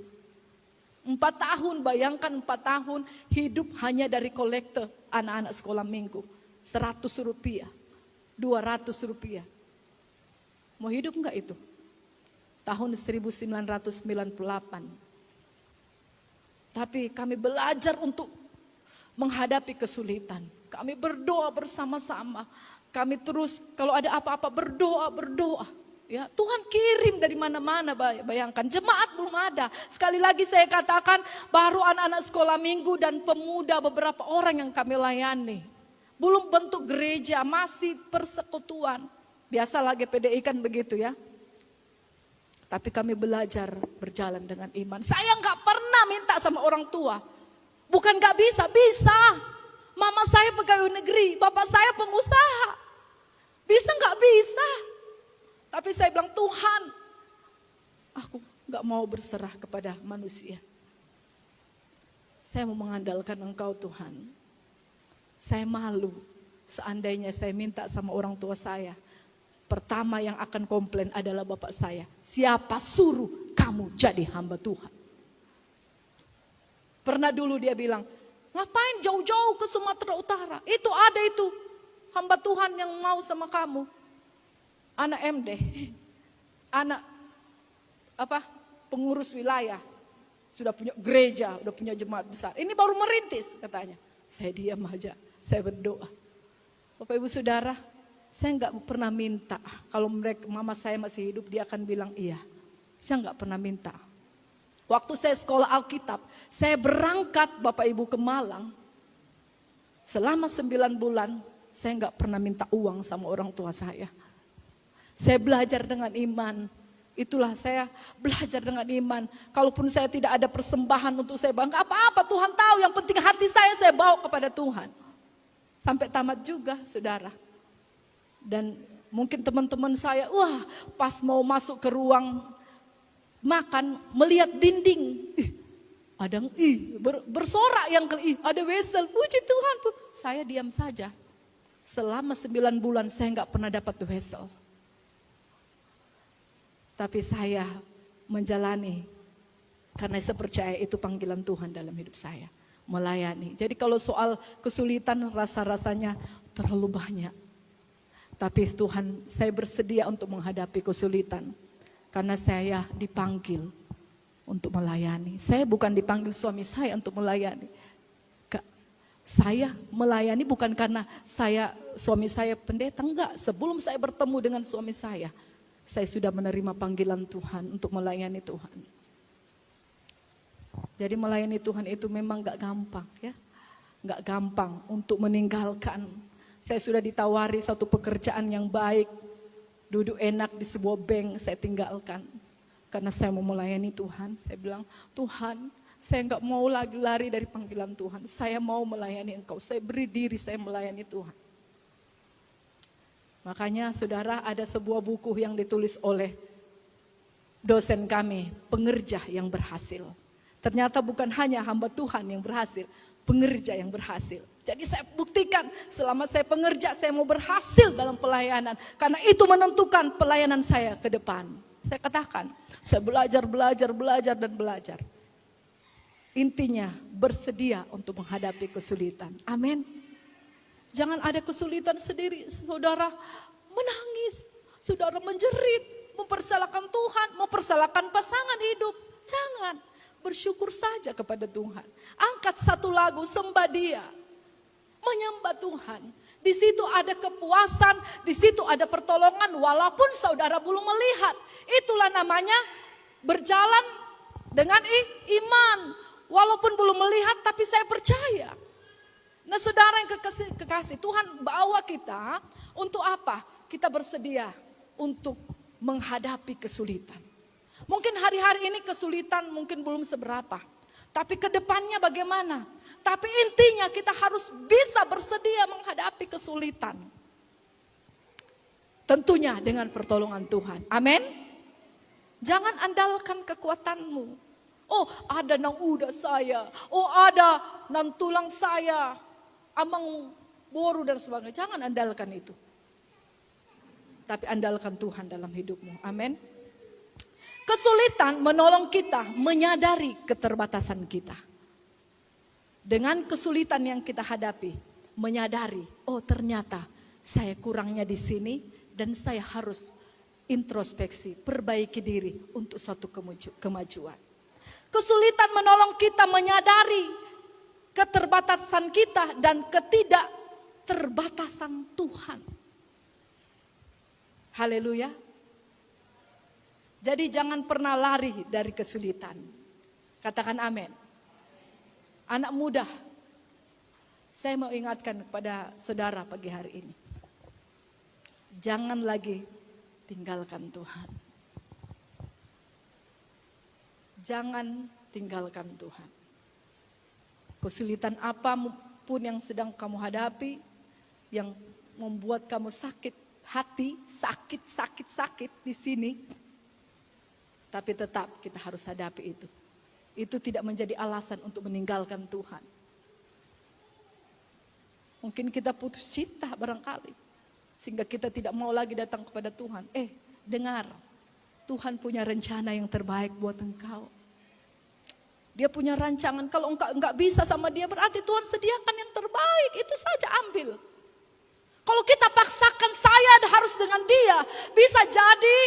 4 tahun, bayangkan 4 tahun hidup hanya dari kolekte anak-anak sekolah minggu. 100 rupiah, 200 rupiah. Mau hidup enggak itu? Tahun 1998. Tapi kami belajar untuk menghadapi kesulitan. Kami berdoa bersama-sama. Kami terus kalau ada apa-apa berdoa. Ya, Tuhan kirim dari mana-mana, bayangkan jemaat belum ada. Sekali lagi saya katakan baru anak-anak sekolah minggu dan pemuda beberapa orang yang kami layani. Belum bentuk gereja, masih persekutuan. Biasalah GPDI kan begitu ya. Tapi kami belajar berjalan dengan iman. Saya gak pernah minta sama orang tua. Bukan gak bisa, bisa. Mama saya pegawai negeri, bapak saya pengusaha. Bisa gak bisa. Tapi saya bilang, Tuhan, aku gak mau berserah kepada manusia. Saya mau mengandalkan Engkau Tuhan. Saya malu seandainya saya minta sama orang tua saya. Pertama yang akan komplain adalah bapak saya. Siapa suruh kamu jadi hamba Tuhan? Pernah dulu dia bilang, ngapain jauh-jauh ke Sumatera Utara? Itu ada itu hamba Tuhan yang mau sama kamu. Anak MD, anak pengurus wilayah, sudah punya gereja, sudah punya jemaat besar. Ini baru merintis katanya. Saya diam aja, saya berdoa. Bapak Ibu Saudara, saya nggak pernah minta. Kalau mama saya masih hidup, dia akan bilang iya. Saya nggak pernah minta. Waktu saya sekolah Alkitab, saya berangkat Bapak Ibu ke Malang. Selama 9 bulan, saya nggak pernah minta uang sama orang tua saya. Saya belajar dengan iman. Itulah saya belajar dengan iman. Kalaupun saya tidak ada persembahan untuk saya bawa, nggak apa-apa, Tuhan tahu. Yang penting hati saya bawa kepada Tuhan. Sampai tamat juga, saudara. Dan mungkin teman-teman saya, wah pas mau masuk ke ruang makan, melihat dinding. Ada yang bersorak yang ada wesel. Puji Tuhan. Saya diam saja. Selama 9 bulan saya nggak pernah dapat wesel. Tapi saya menjalani karena saya percaya itu panggilan Tuhan dalam hidup saya. Melayani. Jadi kalau soal kesulitan rasa-rasanya terlalu banyak. Tapi Tuhan, saya bersedia untuk menghadapi kesulitan. Karena saya dipanggil untuk melayani. Saya bukan dipanggil suami saya untuk melayani. Saya melayani bukan karena suami saya pendeta, enggak. Sebelum saya bertemu dengan suami saya sudah menerima panggilan Tuhan untuk melayani Tuhan. Jadi melayani Tuhan itu memang enggak gampang ya. Enggak gampang untuk meninggalkan. Saya sudah ditawari satu pekerjaan yang baik. Duduk enak di sebuah bank, saya tinggalkan. Karena saya mau melayani Tuhan. Saya bilang, Tuhan, saya enggak mau lagi lari dari panggilan Tuhan. Saya mau melayani Engkau. Saya beri diri, saya melayani Tuhan. Makanya saudara, ada sebuah buku yang ditulis oleh dosen kami, pengerja yang berhasil. Ternyata bukan hanya hamba Tuhan yang berhasil, pengerja yang berhasil. Jadi saya buktikan selama saya pengerja, saya mau berhasil dalam pelayanan. Karena itu menentukan pelayanan saya ke depan. Saya katakan, saya belajar dan belajar. Intinya bersedia untuk menghadapi kesulitan. Amin. Jangan ada kesulitan sendiri, saudara menangis, saudara menjerit, mempersalahkan Tuhan, mempersalahkan pasangan hidup. Jangan, bersyukur saja kepada Tuhan. Angkat satu lagu, sembah Dia, menyembah Tuhan. Di situ ada kepuasan, di situ ada pertolongan walaupun saudara belum melihat. Itulah namanya berjalan dengan iman. Walaupun belum melihat tapi saya percaya. Nah saudara yang kekasih, Tuhan bawa kita untuk apa? Kita bersedia untuk menghadapi kesulitan. Mungkin hari-hari ini kesulitan mungkin belum seberapa. Tapi ke depannya bagaimana? Tapi intinya kita harus bisa bersedia menghadapi kesulitan. Tentunya dengan pertolongan Tuhan. Amin. Jangan andalkan kekuatanmu. Oh ada nang uda saya. Oh ada nang tulang saya. Amang boru dan sebagainya. Jangan andalkan itu. Tapi andalkan Tuhan dalam hidupmu. Amin. Kesulitan menolong kita menyadari keterbatasan kita. Dengan kesulitan yang kita hadapi, menyadari, oh ternyata saya kurangnya di sini dan saya harus introspeksi, perbaiki diri untuk suatu kemajuan. Kesulitan menolong kita menyadari keterbatasan kita dan ketidakterbatasan Tuhan. Haleluya. Jadi jangan pernah lari dari kesulitan. Katakan amin. Anak muda, saya mau ingatkan kepada saudara pagi hari ini. Jangan lagi tinggalkan Tuhan. Jangan tinggalkan Tuhan. Kesulitan apapun yang sedang kamu hadapi, yang membuat kamu sakit hati, sakit di sini. Tapi tetap kita harus hadapi itu. Itu tidak menjadi alasan untuk meninggalkan Tuhan. Mungkin kita putus cinta barangkali. Sehingga kita tidak mau lagi datang kepada Tuhan. Dengar. Tuhan punya rencana yang terbaik buat engkau. Dia punya rancangan. Kalau engkau enggak bisa sama dia, berarti Tuhan sediakan yang terbaik. Itu saja ambil. Kalau kita paksakan saya harus dengan dia, bisa jadi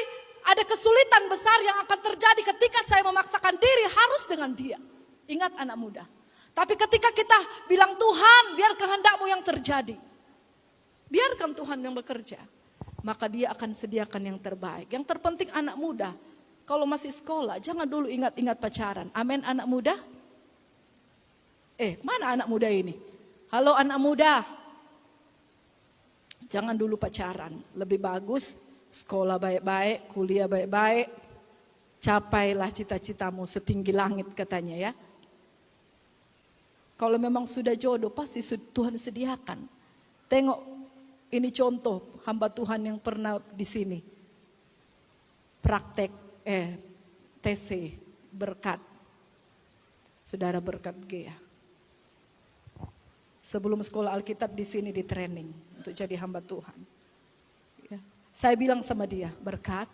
ada kesulitan besar yang akan terjadi ketika saya memaksakan diri harus dengan dia. Ingat anak muda. Tapi ketika kita bilang Tuhan, biar kehendakmu yang terjadi. Biarkan Tuhan yang bekerja. Maka dia akan sediakan yang terbaik. Yang terpenting anak muda. Kalau masih sekolah, jangan dulu ingat-ingat pacaran. Amin anak muda. Mana anak muda ini? Halo anak muda. Jangan dulu pacaran. Lebih bagus sekolah baik-baik, kuliah baik-baik. Capailah cita-citamu setinggi langit katanya ya. Kalau memang sudah jodoh pasti Tuhan sediakan. Tengok ini contoh hamba Tuhan yang pernah di sini. Praktek TC berkat. Saudara berkat Gea. Sebelum sekolah Alkitab di sini di training untuk jadi hamba Tuhan. Ya. Saya bilang sama dia, berkat,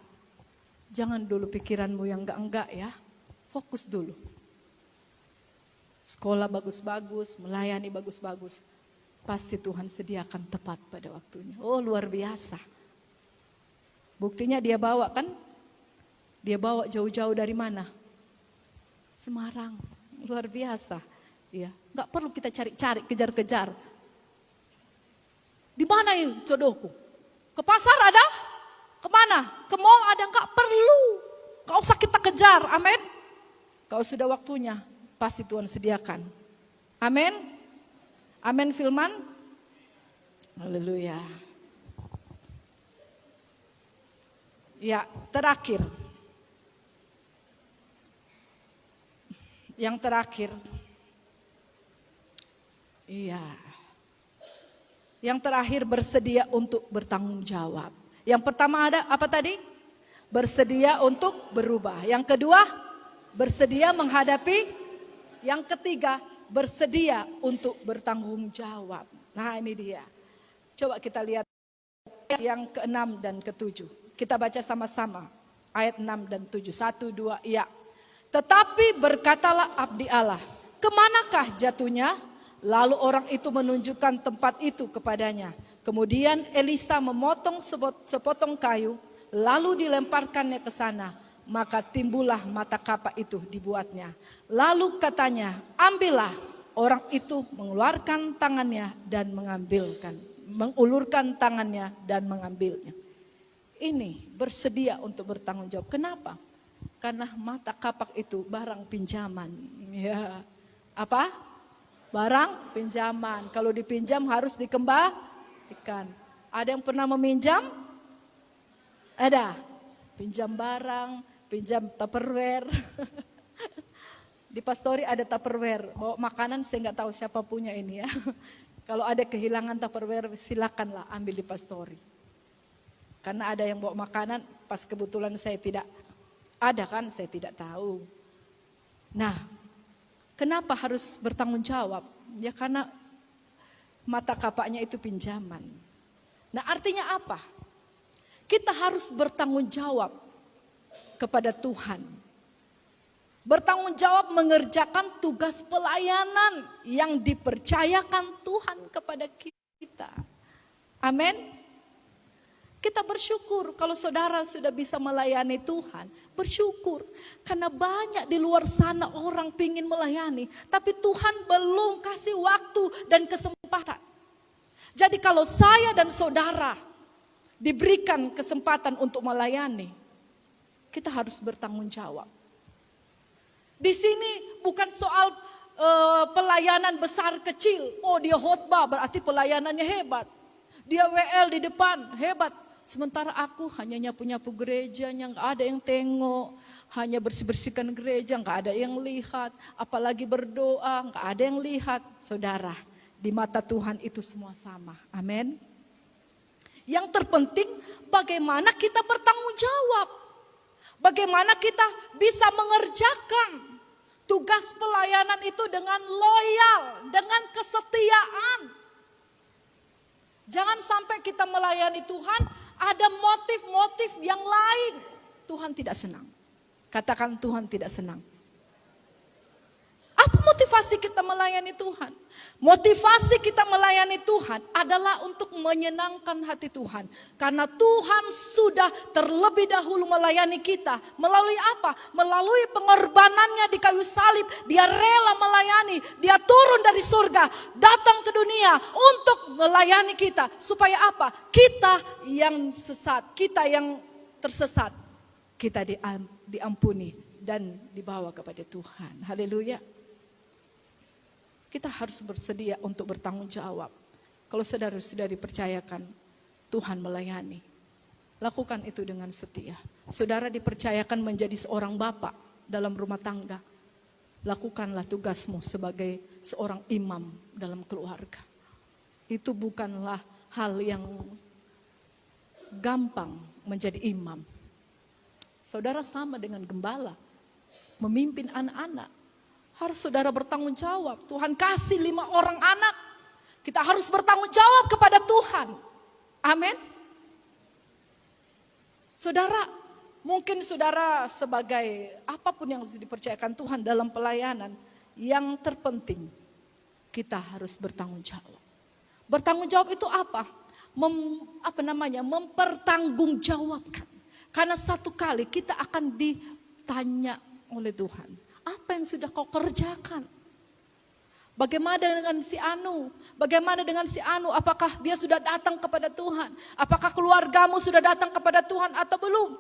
Jangan dulu pikiranmu yang enggak-enggak ya. Fokus dulu. Sekolah bagus-bagus, melayani bagus-bagus. Pasti Tuhan sediakan tepat pada waktunya. Oh, luar biasa. Buktinya dia bawa kan? Dia bawa jauh-jauh dari mana? Semarang. Luar biasa. Ya, enggak perlu kita cari-cari, kejar-kejar. Di mana yuk jodohku? Ke pasar ada? Kemana? Ke mall ada? Enggak perlu. Enggak usah kita kejar. Amin. Kalau sudah waktunya, pasti Tuhan sediakan. Amin. Amin firman. Haleluya. Ya, terakhir. Yang terakhir. Iya. Yang terakhir bersedia untuk bertanggung jawab. Yang pertama ada apa tadi? Bersedia untuk berubah. Yang kedua, bersedia menghadapi. Yang ketiga, bersedia untuk bertanggung jawab. Nah, ini dia. Coba kita lihat yang ke-6 dan ke-7. Kita baca sama-sama. Ayat 6 dan 7. 1, 2, iya. Tetapi berkatalah abdi Allah, kemanakah jatuhnya? Lalu orang itu menunjukkan tempat itu kepadanya. Kemudian Elisa memotong sepotong kayu, lalu dilemparkannya ke sana. Maka timbullah mata kapak itu dibuatnya. Lalu katanya, ambillah. Orang itu mengeluarkan tangannya dan mengulurkan tangannya dan mengambilnya. Ini bersedia untuk bertanggung jawab. Kenapa? Karena mata kapak itu barang pinjaman. Ya. Apa? Barang pinjaman. Kalau dipinjam harus dikembalikan. Ada yang pernah meminjam? Ada. Pinjam barang, pinjam Tupperware. Di pastori ada Tupperware. Bawa makanan saya nggak tahu siapa punya ini ya. Kalau ada kehilangan Tupperware silakanlah ambil di pastori. Karena ada yang bawa makanan pas kebetulan saya tidak ada kan, saya tidak tahu. Nah, kenapa harus bertanggung jawab? Ya karena mata kapaknya itu pinjaman. Nah artinya apa? Kita harus bertanggung jawab kepada Tuhan. Bertanggung jawab mengerjakan tugas pelayanan yang dipercayakan Tuhan kepada kita. Amin. Kita bersyukur kalau saudara sudah bisa melayani Tuhan. Bersyukur karena banyak di luar sana orang pingin melayani. Tapi Tuhan belum kasih waktu dan kesempatan. Jadi kalau saya dan saudara diberikan kesempatan untuk melayani, kita harus bertanggung jawab. Di sini bukan soal pelayanan besar kecil. Oh dia khotbah berarti pelayanannya hebat. Dia WL di depan hebat. Sementara aku hanya nyapu-nyapu gerejanya, nggak ada yang tengok. Hanya bersih-bersihkan gereja, nggak ada yang lihat. Apalagi berdoa, nggak ada yang lihat. Saudara, di mata Tuhan itu semua sama. Amin. Yang terpenting bagaimana kita bertanggung jawab. Bagaimana kita bisa mengerjakan tugas pelayanan itu dengan loyal, dengan kesetiaan. Jangan sampai kita melayani Tuhan ada motif-motif yang lain. Tuhan tidak senang. Katakan Tuhan tidak senang. Apa motivasi kita melayani Tuhan? Motivasi kita melayani Tuhan adalah untuk menyenangkan hati Tuhan. Karena Tuhan sudah terlebih dahulu melayani kita. Melalui apa? Melalui pengorbanannya di kayu salib. Dia rela melayani. Dia turun dari surga. Datang ke dunia untuk melayani kita. Supaya apa? Kita yang sesat. Kita yang tersesat. Kita diampuni dan dibawa kepada Tuhan. Haleluya. Kita harus bersedia untuk bertanggung jawab. Kalau saudara sudah dipercayakan Tuhan melayani, lakukan itu dengan setia. Saudara dipercayakan menjadi seorang bapak dalam rumah tangga, lakukanlah tugasmu sebagai seorang imam dalam keluarga. Itu bukanlah hal yang gampang menjadi imam. Saudara sama dengan gembala, memimpin anak-anak. Harus saudara bertanggung jawab. Tuhan kasih 5 orang anak. Kita harus bertanggung jawab kepada Tuhan. Amin. Saudara, Mungkin saudara sebagai apapun yang dipercayakan Tuhan dalam pelayanan, yang terpenting kita harus bertanggung jawab. Bertanggung jawab itu apa? Mempertanggungjawabkan. Karena satu kali kita akan ditanya oleh Tuhan, apa yang sudah kau kerjakan? Bagaimana dengan si Anu? Bagaimana dengan si Anu? Apakah dia sudah datang kepada Tuhan? Apakah keluargamu sudah datang kepada Tuhan atau belum?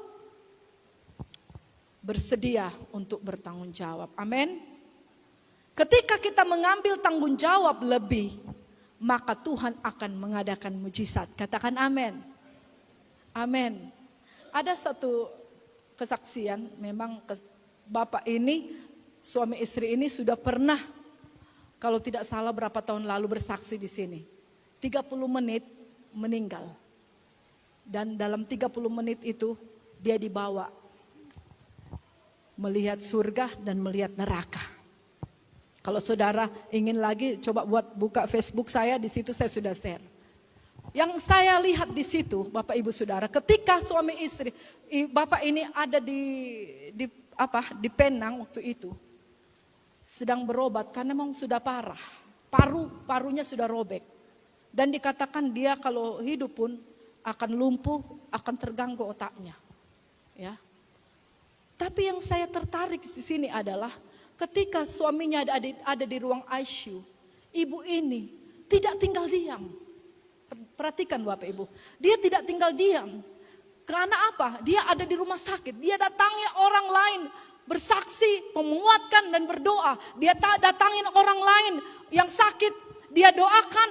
Bersedia untuk bertanggung jawab. Amin. Ketika kita mengambil tanggung jawab lebih, maka Tuhan akan mengadakan mujizat. Katakan amin. Amin. Ada satu kesaksian, memang bapak ini, suami istri ini sudah pernah, kalau tidak salah berapa tahun lalu bersaksi di sini. 30 menit meninggal. Dan dalam 30 menit itu dia dibawa melihat surga dan melihat neraka. Kalau saudara ingin lagi, coba buka Facebook saya, di situ saya sudah share. Yang saya lihat di situ, Bapak Ibu Saudara, ketika suami istri, bapak ini ada di Penang waktu itu, sedang berobat karena memang sudah parah, parunya sudah robek, dan dikatakan dia kalau hidup pun akan lumpuh, akan terganggu otaknya, ya. Tapi yang saya tertarik di sini adalah ketika suaminya ada di ruang ICU, ibu ini tidak tinggal diam. Perhatikan Bapak Ibu, dia tidak tinggal diam. Karena apa? Dia ada di rumah sakit, dia datangi orang lain, bersaksi, menguatkan dan berdoa. Dia datangin orang lain yang sakit, dia doakan,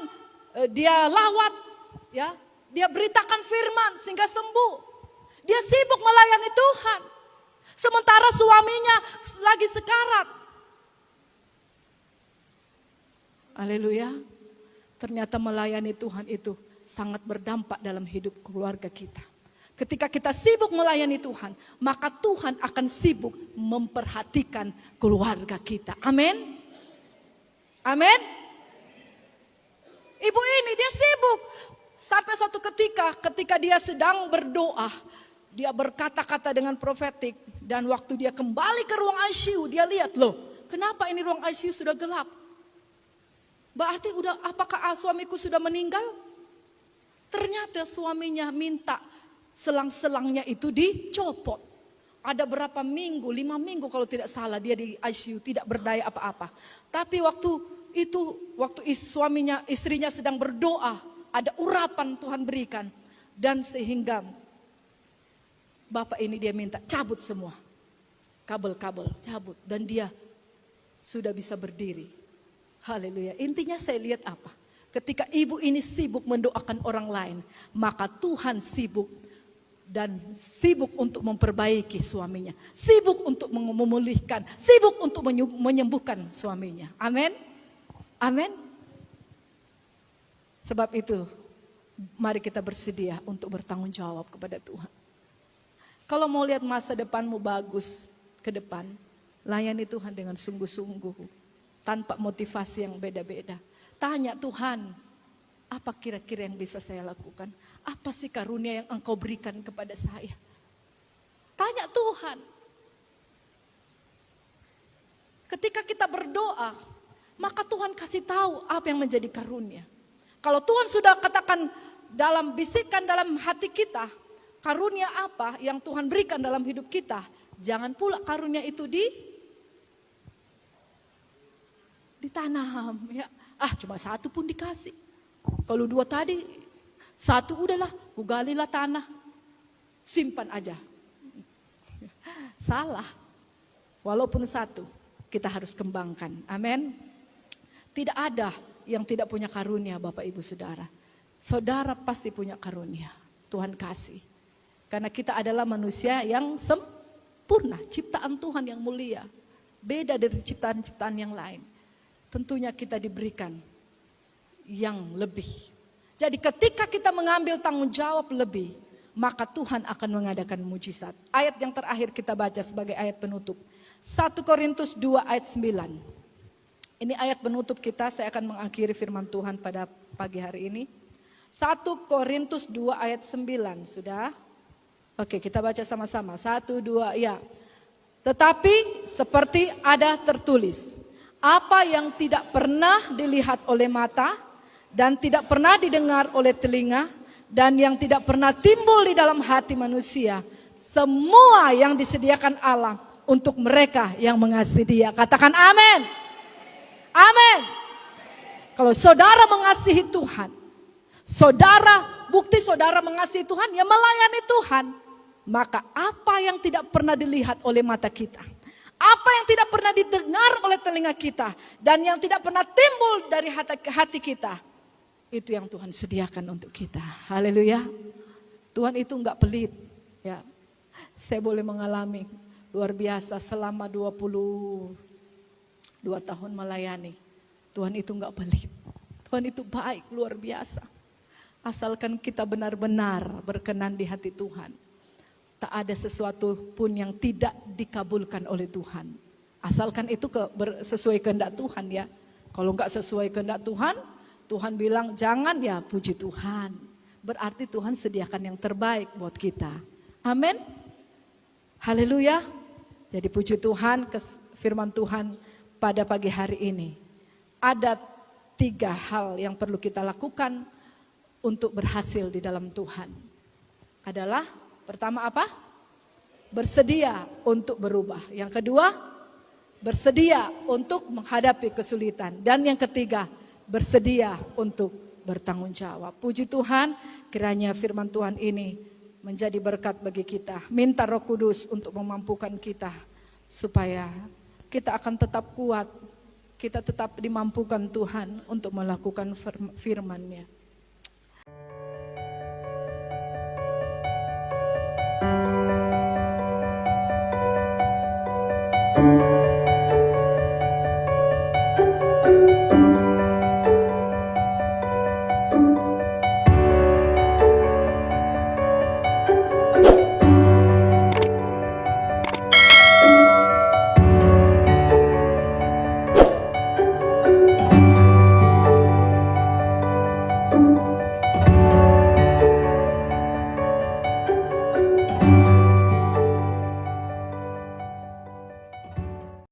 dia lawat, ya, dia beritakan firman sehingga sembuh. Dia sibuk melayani Tuhan. Sementara suaminya lagi sekarat. Haleluya. Ternyata melayani Tuhan itu sangat berdampak dalam hidup keluarga kita. Ketika kita sibuk melayani Tuhan, maka Tuhan akan sibuk memperhatikan keluarga kita. Amin. Amin. Ibu ini dia sibuk. Sampai suatu ketika dia sedang berdoa, dia berkata-kata dengan profetik. Dan waktu dia kembali ke ruang ICU, dia lihat, loh, kenapa ini ruang ICU sudah gelap? Berarti apakah suamiku sudah meninggal? Ternyata suaminya minta selang-selangnya itu dicopot. Ada berapa minggu, 5 minggu kalau tidak salah dia di ICU, tidak berdaya apa-apa. Tapi waktu istrinya sedang berdoa, ada urapan Tuhan berikan. Dan sehingga bapak ini dia minta cabut semua. Kabel-kabel cabut. Dan dia sudah bisa berdiri. Haleluya. Intinya saya lihat apa? Ketika ibu ini sibuk mendoakan orang lain, maka Tuhan sibuk untuk memperbaiki suaminya. Sibuk untuk memulihkan. Sibuk untuk menyembuhkan suaminya. Amin. Amin. Sebab itu, mari kita bersedia untuk bertanggung jawab kepada Tuhan. Kalau mau lihat masa depanmu bagus ke depan, layani Tuhan dengan sungguh-sungguh, tanpa motivasi yang beda-beda. Tanya Tuhan, apa kira-kira yang bisa saya lakukan? Apa sih karunia yang Engkau berikan kepada saya? Tanya Tuhan. Ketika kita berdoa, maka Tuhan kasih tahu apa yang menjadi karunia. Kalau Tuhan sudah katakan dalam bisikan dalam hati kita, karunia apa yang Tuhan berikan dalam hidup kita, jangan pula karunia itu ditanam, ya. Cuma satu pun dikasih. Kalau 2 tadi, 1 udahlah, galilah tanah, simpan aja. Salah. Walaupun 1, kita harus kembangkan. Amin. Tidak ada yang tidak punya karunia, Bapak Ibu Saudara. Saudara pasti punya karunia. Tuhan kasih. Karena kita adalah manusia yang sempurna, ciptaan Tuhan yang mulia. Beda dari ciptaan-ciptaan yang lain. Tentunya kita diberikan yang lebih. Jadi ketika kita mengambil tanggung jawab lebih, maka Tuhan akan mengadakan mujizat. Ayat yang terakhir kita baca sebagai ayat penutup. 1 Korintus 2 ayat 9. Ini ayat penutup kita, saya akan mengakhiri firman Tuhan pada pagi hari ini. 1 Korintus 2 ayat 9, sudah? Oke, kita baca sama-sama. 1, 2, ya. Tetapi seperti ada tertulis, apa yang tidak pernah dilihat oleh mata dan tidak pernah didengar oleh telinga dan yang tidak pernah timbul di dalam hati manusia, semua yang disediakan Allah untuk mereka yang mengasihi Dia. Katakan amin. Amin. Kalau saudara mengasihi Tuhan, bukti saudara mengasihi Tuhan ya melayani Tuhan. Maka apa yang tidak pernah dilihat oleh mata kita, apa yang tidak pernah didengar oleh telinga kita, dan yang tidak pernah timbul dari hati kita, itu yang Tuhan sediakan untuk kita. Haleluya. Tuhan itu enggak pelit. Ya, saya boleh mengalami luar biasa selama 22 tahun melayani. Tuhan itu enggak pelit. Tuhan itu baik, luar biasa. Asalkan kita benar-benar berkenan di hati Tuhan. Tak ada sesuatu pun yang tidak dikabulkan oleh Tuhan. Asalkan itu sesuai kehendak Tuhan ya. Kalau enggak sesuai kehendak Tuhan, Tuhan bilang jangan ya puji Tuhan. Berarti Tuhan sediakan yang terbaik buat kita. Amin. Haleluya. Jadi puji Tuhan, firman Tuhan pada pagi hari ini. Ada 3 hal yang perlu kita lakukan untuk berhasil di dalam Tuhan. Adalah pertama apa? Bersedia untuk berubah. Yang kedua, bersedia untuk menghadapi kesulitan. Dan yang ketiga, bersedia untuk bertanggung jawab. Puji Tuhan, kiranya firman Tuhan ini menjadi berkat bagi kita. Minta Roh Kudus untuk memampukan kita supaya kita akan tetap kuat. Kita tetap dimampukan Tuhan untuk melakukan firman-Nya.